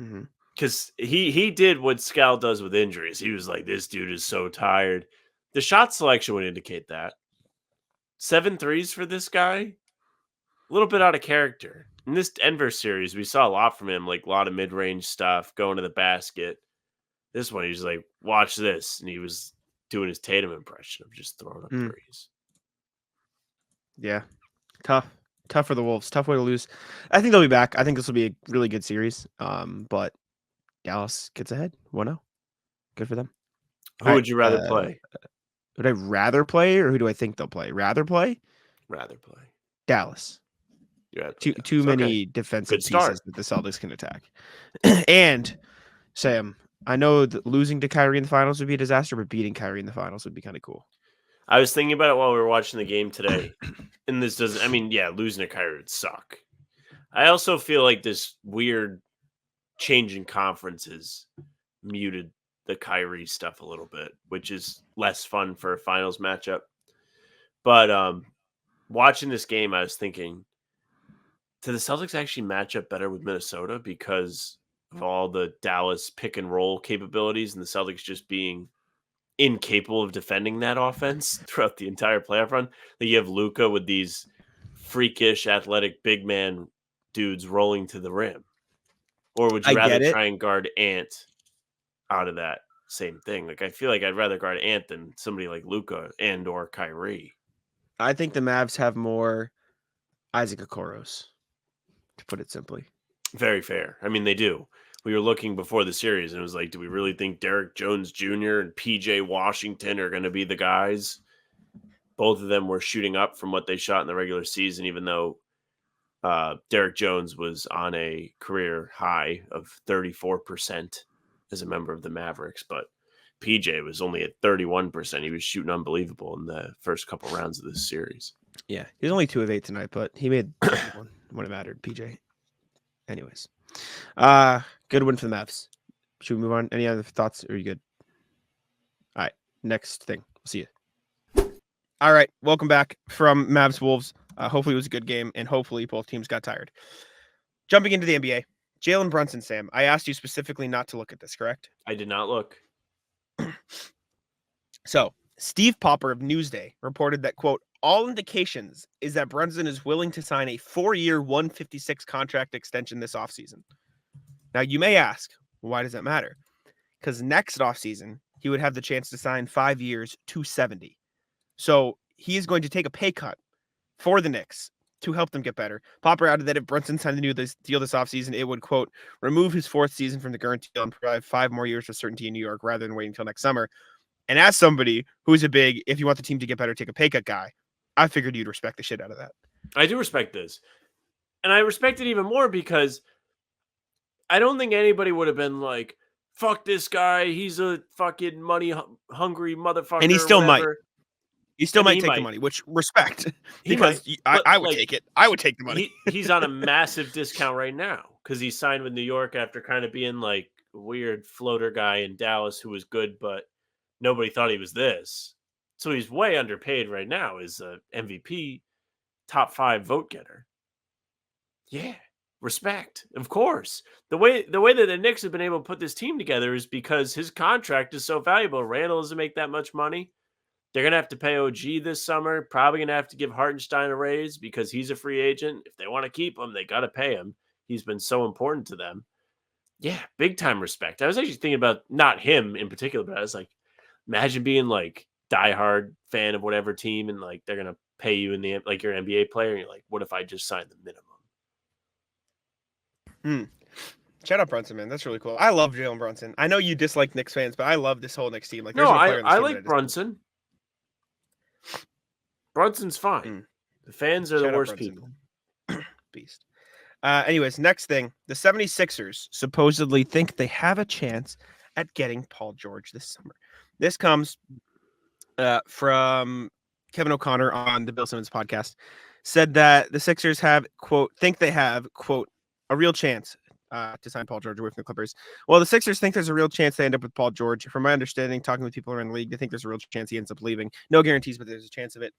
Mm-hmm. Because he did what Scal does with injuries. He was like, this dude is so tired. The shot selection would indicate that. 7 threes for this guy? A little bit out of character. In this Denver series, we saw a lot from him, like a lot of mid-range stuff, going to the basket. This one, he was like, watch this. And he was doing his Tatum impression of just throwing up threes. Yeah. Tough for the Wolves. Tough way to lose. I think they'll be back. I think this will be a really good series. But Dallas gets ahead. 1-0. Good for them. Who would you rather play? Would I rather play, or who do I think they'll play? Rather play? Rather play. Dallas. Too many defensive pieces that the Celtics can attack. And, Sam, I know that losing to Kyrie in the finals would be a disaster, but beating Kyrie in the finals would be kind of cool. I was thinking about it while we were watching the game today. And this doesn't, I mean, yeah, losing to Kyrie would suck. I also feel like this weird change in conferences muted the Kyrie stuff a little bit, which is less fun for a finals matchup. But watching this game, I was thinking, do the Celtics actually match up better with Minnesota because of all the Dallas pick and roll capabilities and the Celtics just being incapable of defending that offense throughout the entire playoff run? That you have Luka with these freakish athletic big man dudes rolling to the rim. Or would you rather try and guard Ant out of that same thing? Like, I feel like I'd rather guard Ant than somebody like Luka and or Kyrie. I think the Mavs have more Isaac Okoros, to put it simply. Very fair. I mean, they do. We were looking before the series, and it was like, do we really think Derek Jones Jr. and P.J. Washington are going to be the guys? Both of them were shooting up from what they shot in the regular season, even though Derek Jones was on a career high of 34% as a member of the Mavericks, but P.J. was only at 31%. He was shooting unbelievable in the first couple rounds of this series. Yeah, he was only 2 of 8 tonight, but he made one when it mattered, P.J. Anyways, good win for the Mavs. Should we move on? Any other thoughts? Are you good? All right, next thing. We'll see you. All right, welcome back from Mavs-Wolves. Hopefully it was a good game, and hopefully both teams got tired. Jumping into the NBA, Jalen Brunson, Sam. I asked you specifically not to look at this, correct? I did not look. So, Steve Popper of Newsday reported that, quote, all indications is that Brunson is willing to sign a 4-year, $156 contract extension this offseason. Now, you may ask, why does that matter? Because next offseason, he would have the chance to sign 5 years, $270. So he is going to take a pay cut for the Knicks to help them get better. Popper added that if Brunson signed the new deal this offseason, it would, quote, remove his 4th season from the guarantee and provide 5 more years of certainty in New York rather than waiting until next summer. And as somebody who's a big, if you want the team to get better, take a pay cut guy, I figured you'd respect the shit out of that. I do respect this. And I respect it even more because I don't think anybody would have been like, fuck this guy. He's a fucking money-hungry motherfucker. And he still might. He still might take the money, which respect. Because I would take it. I would take the money. He's on a massive discount right now because he signed with New York after kind of being like a weird floater guy in Dallas who was good, but nobody thought he was this. So he's way underpaid right now as a MVP, top 5 vote getter. Yeah, respect, of course. The way that the Knicks have been able to put this team together is because his contract is so valuable. Randall doesn't make that much money. They're going to have to pay OG this summer. Probably going to have to give Hartenstein a raise because he's a free agent. If they want to keep him, they got to pay him. He's been so important to them. Yeah, big time respect. I was actually thinking about not him in particular, but I was like, imagine being like diehard fan of whatever team and like they're going to pay you in the like you're an NBA player and you're like, what if I just signed the minimum? Shout out Brunson, man. That's really cool. I love Jalen Brunson. I know you dislike Knicks fans, but I love this whole Knicks team. Like, no, I like Brunson. Brunson's fine. The fans are the worst people. Beast. Anyways, next thing. The 76ers supposedly think they have a chance at getting Paul George this summer. This comes from Kevin O'Connor on the Bill Simmons podcast. said that the Sixers have, quote, think they have, quote, a real chance to sign Paul George away from the Clippers. Well, the Sixers think there's a real chance they end up with Paul George. From my understanding, talking with people around the league, they think there's a real chance he ends up leaving. No guarantees, but there's a chance of it.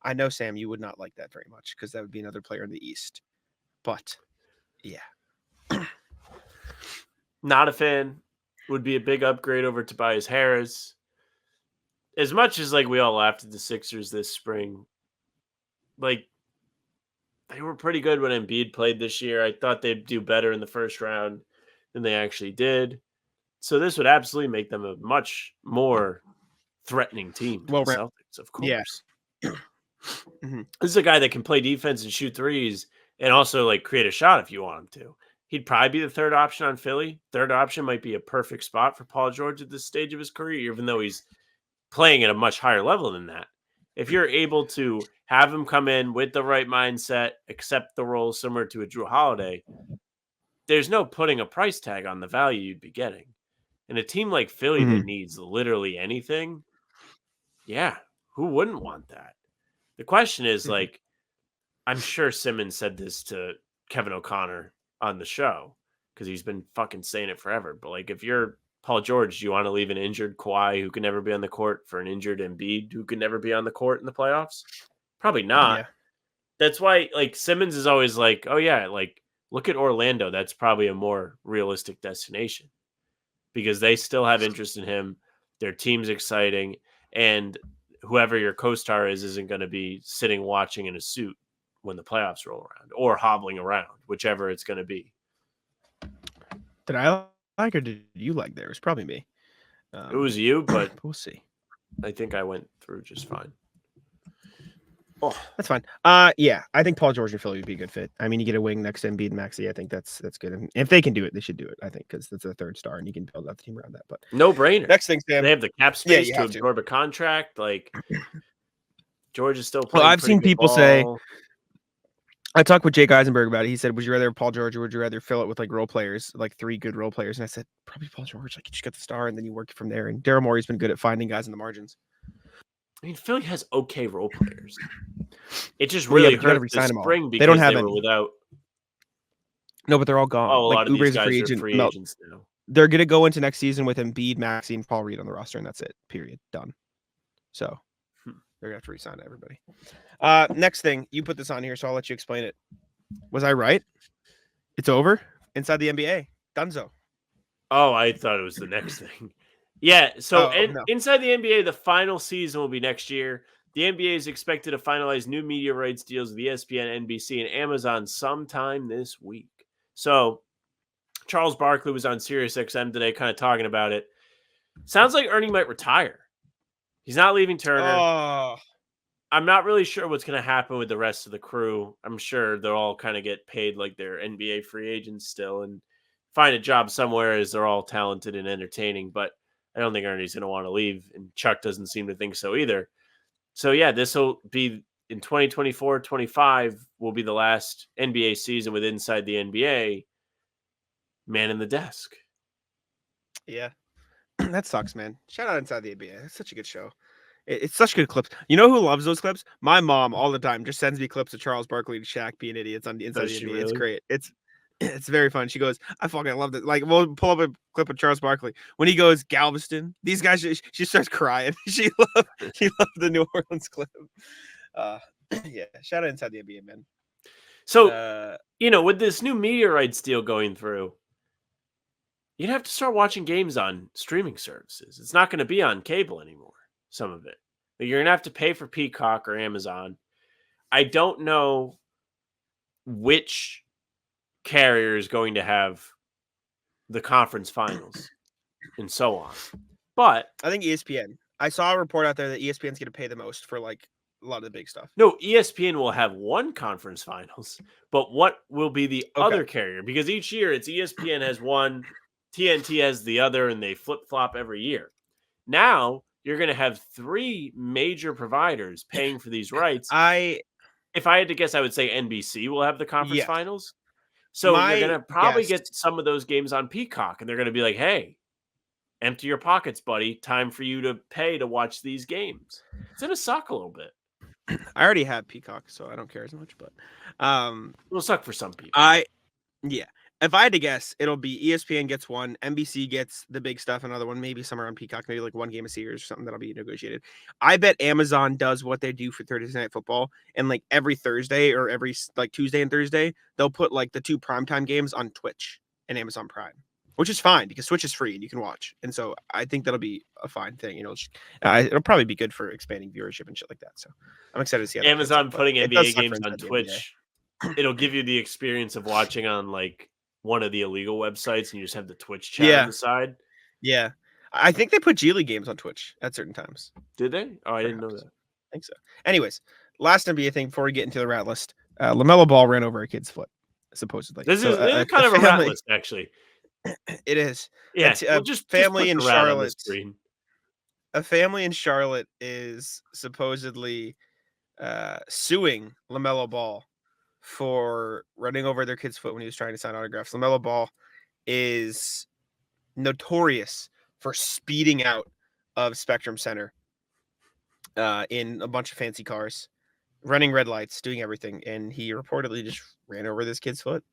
I know, Sam, you would not like that very much because that would be another player in the East. But, yeah. Not a fan. Would be a big upgrade over Tobias Harris. As much as we all laughed at the Sixers this spring, they were pretty good when Embiid played this year. I thought they'd do better in the first round than they actually did. So this would absolutely make them a much more threatening team to the Celtics, of course. Yeah. Mm-hmm. This is a guy that can play defense and shoot threes and also create a shot if you want him to. He'd probably be the third option on Philly. Third option might be a perfect spot for Paul George at this stage of his career, even though he's playing at a much higher level than that. If you're able to have him come in with the right mindset, accept the role similar to a Drew Holiday, there's no putting a price tag on the value you'd be getting. And a team like Philly that needs literally anything, yeah, who wouldn't want that? The question is, I'm sure Simmons said this to Kevin O'Connor on the show because he's been fucking saying it forever. But if you're Paul George, do you want to leave an injured Kawhi who can never be on the court for an injured Embiid who can never be on the court in the playoffs? Probably not. Yeah. That's why Simmons is always oh yeah, look at Orlando. That's probably a more realistic destination because they still have interest in him. Their team's exciting, and whoever your co-star isn't going to be sitting watching in a suit when the playoffs roll around or hobbling around, whichever it's going to be. Did I like or did you like there? It was probably me. It was you, but we'll see. I think I went through just fine. Oh, that's fine. Yeah, I think Paul George and Philly would be a good fit. I mean, you get a wing next to Embiid and Maxey. I think that's good. And if they can do it, they should do it. I think because that's a third star, and you can build out the team around that. But no brainer. Next thing, Sam. They have the cap space to absorb a contract. George is still playing. Well, I've seen people ball. say. I talked with Jake Eisenberg about it. He said, "Would you rather have Paul George or would you rather fill it with role players, three good role players?" And I said, "Probably Paul George. You just get the star and then you work from there." And Daryl Morey's been good at finding guys in the margins. I mean, Philly has okay role players. It just really hurt this spring because they don't have any. Without. No, but they're all gone. Oh, a lot of these guys are free agents now. They're going to go into next season with Embiid, Maxey, and Paul Reed on the roster, and that's it. Period. Done. So they're going to have to re-sign everybody. Next thing, you put this on here, so I'll let you explain it. Was I right? It's over inside the NBA. Dunzo. Oh, I thought it was the next thing. Yeah, so inside the NBA, the final season will be next year. The NBA is expected to finalize new media rights deals with ESPN, NBC, and Amazon sometime this week. So Charles Barkley was on SiriusXM today kind of talking about it. Sounds like Ernie might retire. He's not leaving Turner. Oh. I'm not really sure what's going to happen with the rest of the crew. I'm sure they'll all kind of get paid like they're NBA free agents still and find a job somewhere as they're all talented and entertaining. But I don't think Ernie's going to want to leave, and Chuck doesn't seem to think so either. So, yeah, this will be in 2024-25 will be the last NBA season with Inside the NBA. Man in the desk. Yeah. That sucks, man. Shout out Inside the NBA. It's such a good show. It's such good clips. You know who loves those clips? My mom all the time just sends me clips of Charles Barkley and Shaq being idiots on the Inside the NBA. Really? It's great. It's very fun. She goes, I fucking loved it. We'll pull up a clip of Charles Barkley when he goes Galveston. These guys, she starts crying. She loved the New Orleans clip. Yeah, shout out Inside the NBA, man. So, with this new media rights deal going through, you'd have to start watching games on streaming services. It's not going to be on cable anymore. Some of it, but you're going to have to pay for Peacock or Amazon. I don't know which carrier is going to have the conference finals and so on. But I think ESPN. I saw a report out there that ESPN's going to pay the most for a lot of the big stuff. No, ESPN will have one conference finals, but what will be the other carrier? Because each year it's ESPN has one, TNT has the other, and they flip-flop every year. Now you're going to have three major providers paying for these rights. If I had to guess, I would say NBC will have the conference finals. So you're going to probably get some of those games on Peacock, and they're going to be like, hey, empty your pockets, buddy. Time for you to pay to watch these games. It's going to suck a little bit. I already have Peacock, so I don't care as much. But It'll suck for some people. Yeah. If I had to guess, it'll be ESPN gets one, NBC gets the big stuff, another one, maybe somewhere on Peacock, maybe like one game a series or something that'll be negotiated. I bet Amazon does what they do for Thursday Night Football, and like every Thursday or every like Tuesday and Thursday, they'll put like the 2 primetime games on Twitch and Amazon Prime, which is fine because Twitch is free and you can watch. And so I think that'll be a fine thing. It'll probably be good for expanding viewership and shit like that. So I'm excited to see how Amazon putting NBA games on Twitch. Twitch. It'll give you the experience of watching on like one of the illegal websites, and you just have the Twitch chat on the side. Yeah. I think they put G League games on Twitch at certain times. Did they? Oh, I didn't know that. I think so. Anyways, last NBA thing before we get into the rat list. LaMelo Ball ran over a kid's foot, supposedly. This is kind of a rat list, actually. It is. Yeah. Just family in Charlotte. A family in Charlotte is supposedly suing LaMelo Ball for running over their kid's foot when he was trying to sign autographs. LaMelo Ball is notorious for speeding out of Spectrum Center in a bunch of fancy cars, running red lights, doing everything, and he reportedly just ran over this kid's foot.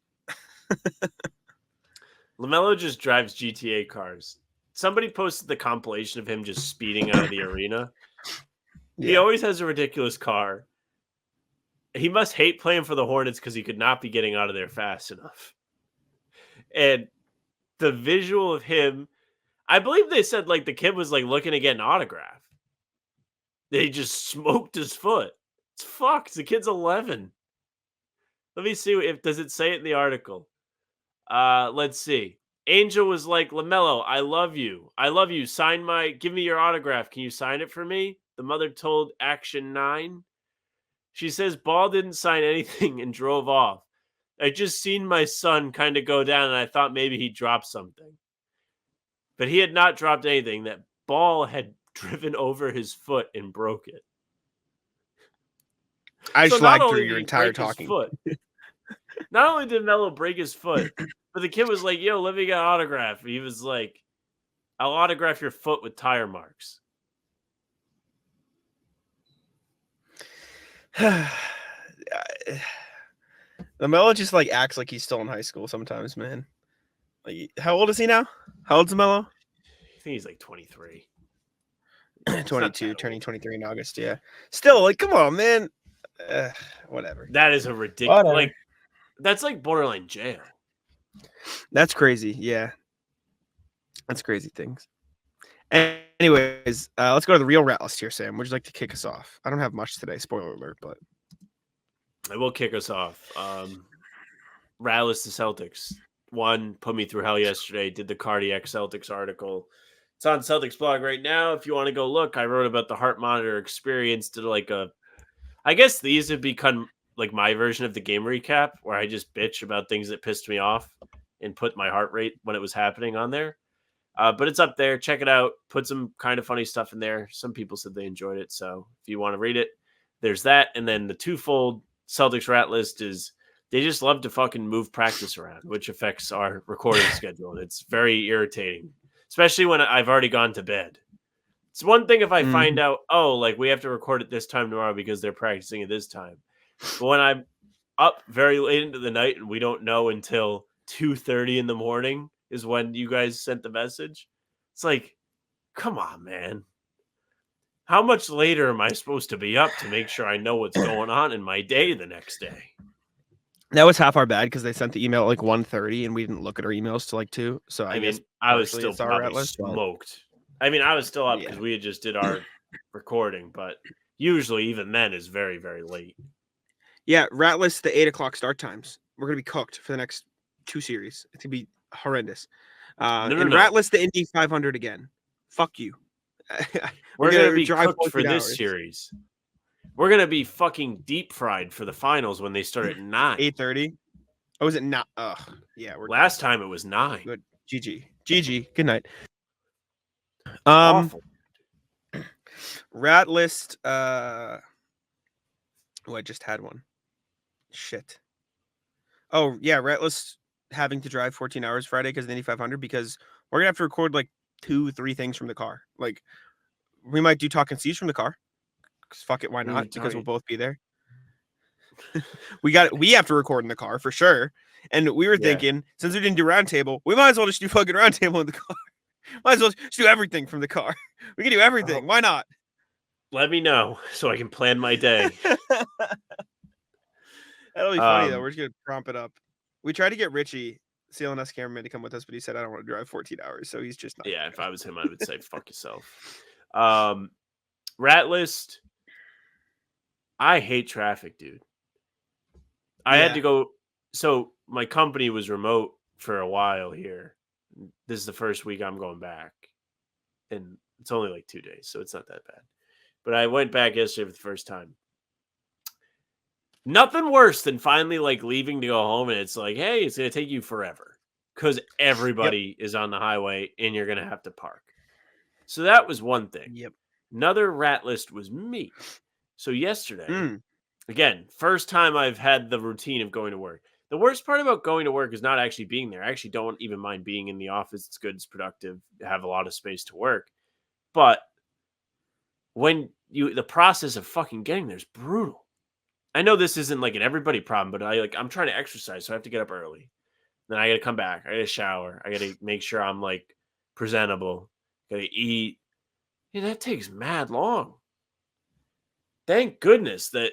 LaMelo just drives GTA cars. Somebody posted the compilation of him just speeding out of the arena. Yeah. He always has a ridiculous car. He must hate playing for the Hornets because he could not be getting out of there fast enough. And the visual of him, I believe they said like the kid was like looking to get an autograph. They just smoked his foot. It's fucked. The kid's 11. Let me see does it say it in the article. Let's see. Angel was like, LaMelo, I love you. I love you. Give me your autograph. Can you sign it for me? The mother told Action 9. She says Ball didn't sign anything and drove off. I just seen my son kind of go down and I thought maybe he dropped something. But he had not dropped anything. That Ball had driven over his foot and broke it. I just lagged through your entire talking. Not only did Melo break his foot, but the kid was like, yo, let me get an autograph. He was like, I'll autograph your foot with tire marks. LaMelo just like acts like he's still in high school sometimes, man. Like, how old is he now? How old's LaMelo? I think he's like 23. 22, turning 23 in August. Yeah. Still, like, come on, man. Whatever. That is a ridiculous. Like, that's like borderline jail. That's crazy. Yeah. That's crazy things. Anyways, let's go to the real rat list here, Sam. Would you like to kick us off? I don't have much today. Spoiler alert, but I will kick us off. Rat list the Celtics. One, put me through hell yesterday. Did the cardiac Celtics article. It's on Celtics blog right now. If you want to go look, I wrote about the heart monitor experience. Did like I guess these have become like my version of the game recap where I just bitch about things that pissed me off and put my heart rate when it was happening on there. But it's up there. Check it out. Put some kind of funny stuff in there. Some people said they enjoyed it. So if you want to read it, there's that. And then the twofold Celtics rat list is they just love to fucking move practice around, which affects our recording schedule. And it's very irritating, especially when I've already gone to bed. It's one thing if I find out, oh, like we have to record it this time tomorrow because they're practicing at this time. But when I'm up very late into the night and we don't know until 2:30 in the morning is when you guys sent the message. It's like, come on, man. How much later am I supposed to be up to make sure I know what's going on in my day the next day? That was half our bad because they sent the email at like 1:30 and we didn't look at our emails till like 2. So I mean, I was still probably smoked. I mean, I was still up because we had just did our recording, but usually even then is very, very late. Yeah, rat list the 8 o'clock start times. We're gonna be cooked for the next 2 series. It's gonna be horrendous. Rat list the Indy 500 again. Fuck you. We're gonna be cooked for this series. We're gonna be fucking deep fried for the finals when they start at 9. 8:30. Oh, is it not? Yeah. Last time it was 9. Good. GG. Good night. Awful. Rat list. I just had one. Shit. Oh yeah, rat list having to drive 14 hours Friday because of the Indy 500 because we're gonna have to record like 2-3 things from the car. Like we might do talking C's from the car 'Cause fuck it, why Who are you not? Because we'll talking- both be there. We have to record in the car for sure. And we were Yeah. thinking, since we didn't do roundtable, we might as well just do fucking roundtable in the car. Might as well just do everything from the car. We can do everything. Oh. Why not? Let me know so I can plan my day. That'll be funny though. Um, We're just gonna prompt it up. We tried to get Richie, CLNS cameraman, to come with us, but he said I don't want to drive 14 hours, so he's just not. Yeah, if I was him, I would say fuck yourself. Rat list. I hate traffic, dude. I had Yeah. to go. So my company was remote for a while here. This is the first week I'm going back, and it's only like 2 days, so it's not that bad. But I went back yesterday for the first time. Nothing worse than finally like leaving to go home, and it's like, hey, it's gonna take you forever because everybody is on the highway, and you're gonna have to park. So that was one thing. Yep. Another rat list was me. So yesterday, Mm. again, first time I've had the routine of going to work. The worst part about going to work is not actually being there. I actually don't even mind being in the office. It's good, it's productive, have a lot of space to work. But when the process of fucking getting there is brutal. I know this isn't like an everybody problem, but I'm trying to exercise, so I have to get up early. Then I got to come back. I got to shower. I got to make sure I'm like presentable. Got to eat. Yeah, that takes mad long. Thank goodness that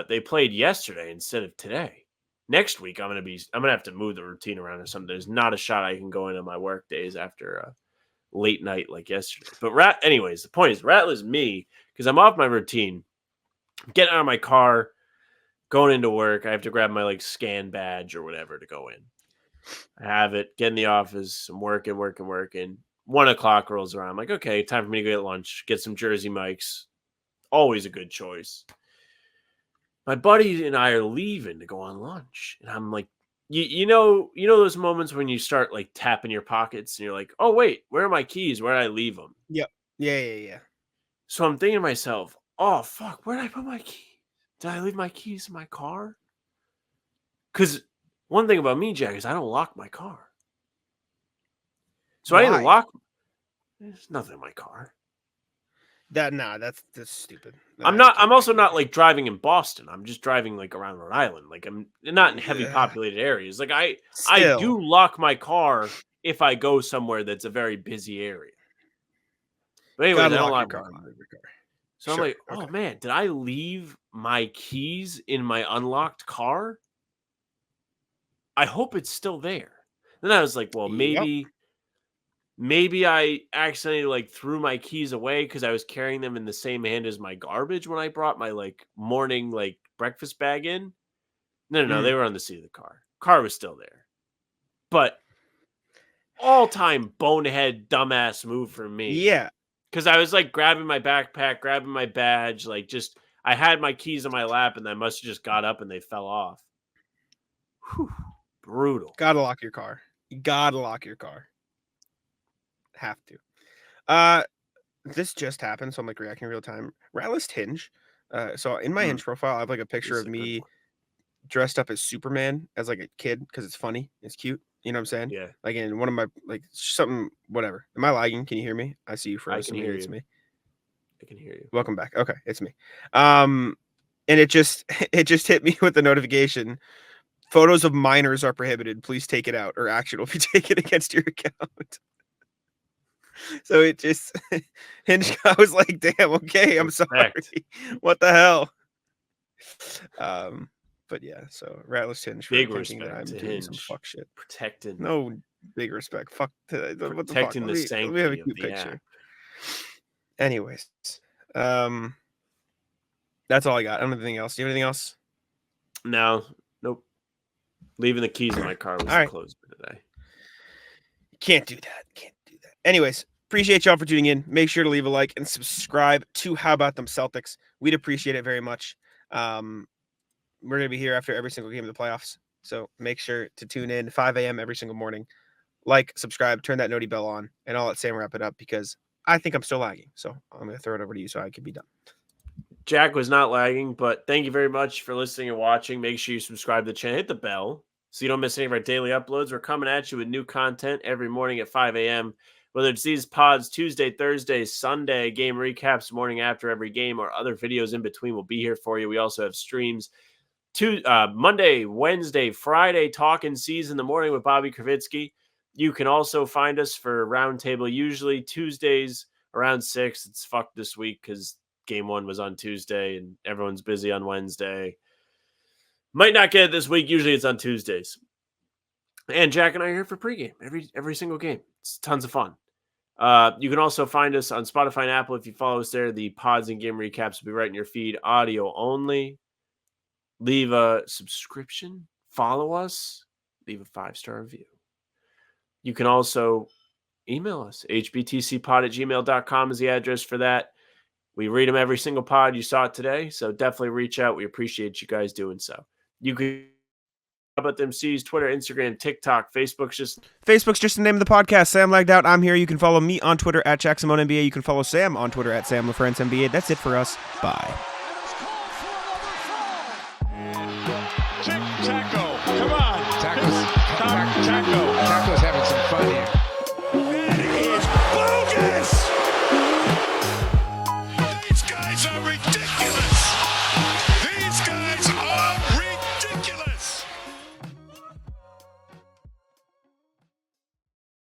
they played yesterday instead of today. Next week, I'm gonna have to move the routine around or something. There's not a shot I can go into my work days after a late night like yesterday. But anyways, the point is, Rattler's me because I'm off my routine. I'm getting out of my car, going into work. I have to grab my like scan badge or whatever to go in. I have it. Get in the office. I'm working. 1 o'clock rolls around. I'm like, okay, time for me to go get lunch. Get some Jersey Mike's. Always a good choice. My buddy and I are leaving to go on lunch, and I'm like, you know those moments when you start like tapping your pockets, and you're like, oh wait, where are my keys? Where did I leave them? Yep. Yeah. So I'm thinking to myself, oh fuck, where did I put my keys? Did I leave my keys in my car? Because one thing about me, Jack, is I don't lock my car. So I didn't Why? lock. There's nothing in my car. That's stupid. I'm also not like driving in Boston. I'm just driving like around Rhode Island. Like I'm not in heavy Yeah. populated areas. Like I Still. do lock my car if I go somewhere that's a very busy area. But anyways, I Gotta don't lock lock your my car. car. So Sure, I'm like, oh okay. man, did I leave my keys in my unlocked car? I hope it's still there. Then I was like, well, Yep. maybe I accidentally like threw my keys away because I was carrying them in the same hand as my garbage when I brought my like morning like breakfast bag in. No, they were on the seat of the car. Car was still there. But all-time bonehead dumbass move for me. Yeah. Because I was like grabbing my backpack, grabbing my badge, like just I had my keys in my lap and I must have just got up and they fell off. Whew, brutal. Gotta lock your car. You gotta lock your car. Have to. This just happened, so I'm like reacting real time. Ratlist Hinge. So in my Hinge profile, I have like a picture This of is a good me one. dressed up as Superman as like a kid because it's funny, it's cute. You know what I'm saying? Yeah, Like in one of my like something whatever. Am I lagging? Can you hear me? I see you I froze. can Maybe hear it's you. me. I can hear you. Welcome back. Okay, it's me. And it just hit me with the notification. Photos of minors are prohibited. Please take it out, or action will be taken against your account. So it just Hinge. I was like, damn, okay, I'm sorry. Respect. What the hell? But yeah, so Ratless Hinge for Big thinking that respect I'm to doing some Hinge. fuck shit. Protecting No big respect. Fuck. What the fuck? protecting the Let me have a sanctity of cute the picture. app. Anyways, that's all I got. I don't have anything else. Do you have anything else? No, nope. Leaving the keys in my car was All the right. close for today. Can't do that. Anyways, appreciate y'all for tuning in. Make sure to leave a like and subscribe to How About Them Celtics. We'd appreciate it very much. We're gonna be here after every single game of the playoffs, so make sure to tune in 5 a.m. every single morning. Like, subscribe, turn that noti bell on, and I'll let Sam wrap it up because I think I'm still lagging. So I'm gonna throw it over to you so I can be done. Jack was not lagging, but thank you very much for listening and watching. Make sure you subscribe to the channel, hit the bell so you don't miss any of our daily uploads. We're coming at you with new content every morning at 5 a.m. Whether it's these pods Tuesday, Thursday, Sunday, game recaps, morning after every game, or other videos in between, will be here for you. We also have streams Monday, Wednesday, Friday, talking season in the morning with Bobby Kravitsky. You can also find us for Roundtable, usually Tuesdays around 6. It's fucked this week because game 1 was on Tuesday and everyone's busy on Wednesday. Might not get it this week. Usually it's on Tuesdays. And Jack and I are here for pregame every single game. It's tons of fun. You can also find us on Spotify and Apple. If you follow us there, the pods and game recaps will be right in your feed, audio only. Leave a subscription, follow us, leave a 5-star review. You can also email us. hbtcpod@gmail.com is the address for that. We read them every single pod. You saw it today, so definitely reach out. We appreciate you guys doing so. You can Bout Them C's, Twitter, Instagram, TikTok, Facebook's just the name of the podcast. Sam Lagged Out. I'm here. You can follow me on Twitter @JacksonMoneNBA. You can follow Sam on Twitter @SamLaFranceNBA. That's it for us. Bye.